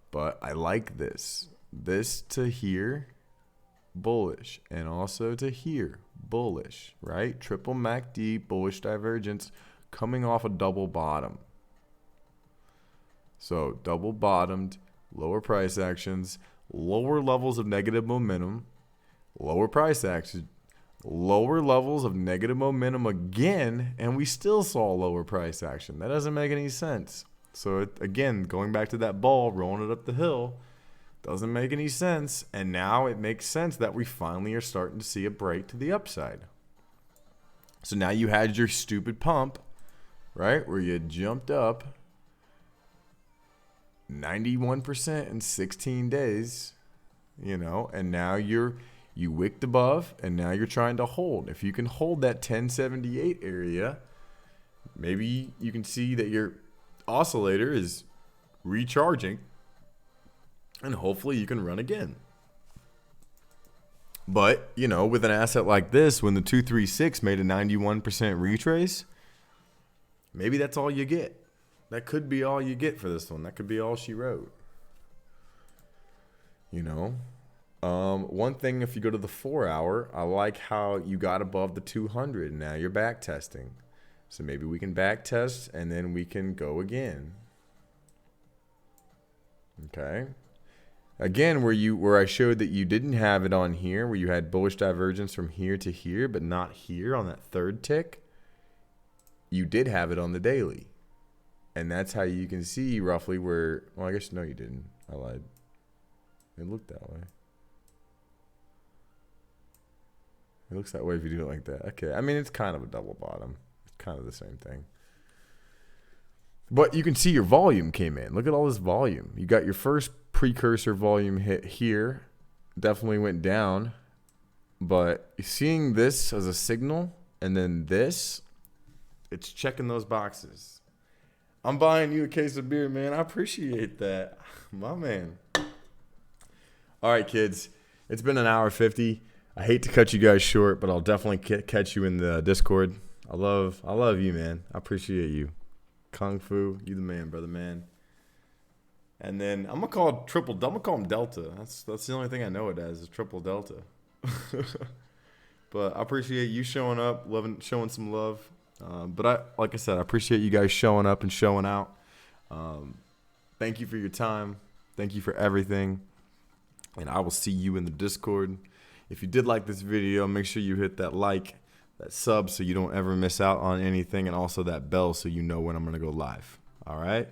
But I like this. This to here, bullish. And also to here, bullish, right? Triple MACD, bullish divergence coming off a double bottom. So double bottomed, lower price actions, lower levels of negative momentum, lower price action, lower levels of negative momentum again, and we still saw lower price action. That doesn't make any sense. So again, going back to that ball, rolling it up the hill, doesn't make any sense. And now it makes sense that we finally are starting to see a break to the upside. So now you had your stupid pump, right, where you jumped up 91% in 16 days, you know, and now you wicked above, and now you're trying to hold. If you can hold that 1078 area, maybe you can see that your oscillator is recharging, and hopefully you can run again. But, you know, with an asset like this, when the 236 made a 91% retrace, maybe that's all you get. That could be all you get for this one. That could be all she wrote. You know? One thing, if you go to the 4 hour, I like how you got above the 200. Now you're back testing. So maybe we can back test and then we can go again. Okay. Again, where I showed that you didn't have it on here, where you had bullish divergence from here to here, but not here on that third tick, you did have it on the daily. And that's how you can see roughly where, well, I guess, no, you didn't. I lied. It looked that way. It looks that way if you do it like that. Okay, I mean, it's kind of a double bottom. It's kind of the same thing. But you can see your volume came in. Look at all this volume. You got your first precursor volume hit here. Definitely went down. But seeing this as a signal and then this, it's checking those boxes. I'm buying you a case of beer, man. I appreciate that. My man. All right, kids. It's been an hour 50. I hate to cut you guys short, but I'll definitely catch you in the Discord. I love you, man. I appreciate you. Kung Fu, you the man, brother, man. And then I'm gonna call it triple. I'm gonna call him Delta. That's the only thing I know it as is triple Delta. But I appreciate you showing up, showing some love. But like I said, I appreciate you guys showing up and showing out. Thank you for your time. Thank you for everything. And I will see you in the Discord. If you did like this video, make sure you hit that like, that sub, so you don't ever miss out on anything, and also that bell so you know when I'm going to go live. All right?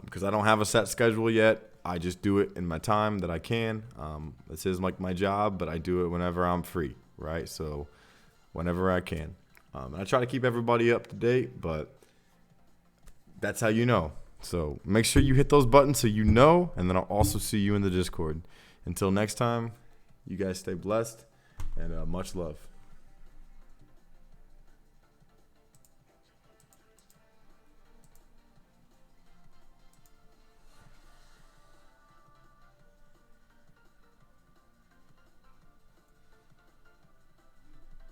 Because I don't have a set schedule yet. I just do it in my time that I can. This is like my job, but I do it whenever I'm free, right? So whenever I can. And I try to keep everybody up to date, but that's how you know. So make sure you hit those buttons so you know, and then I'll also see you in the Discord. Until next time, you guys stay blessed, and much love.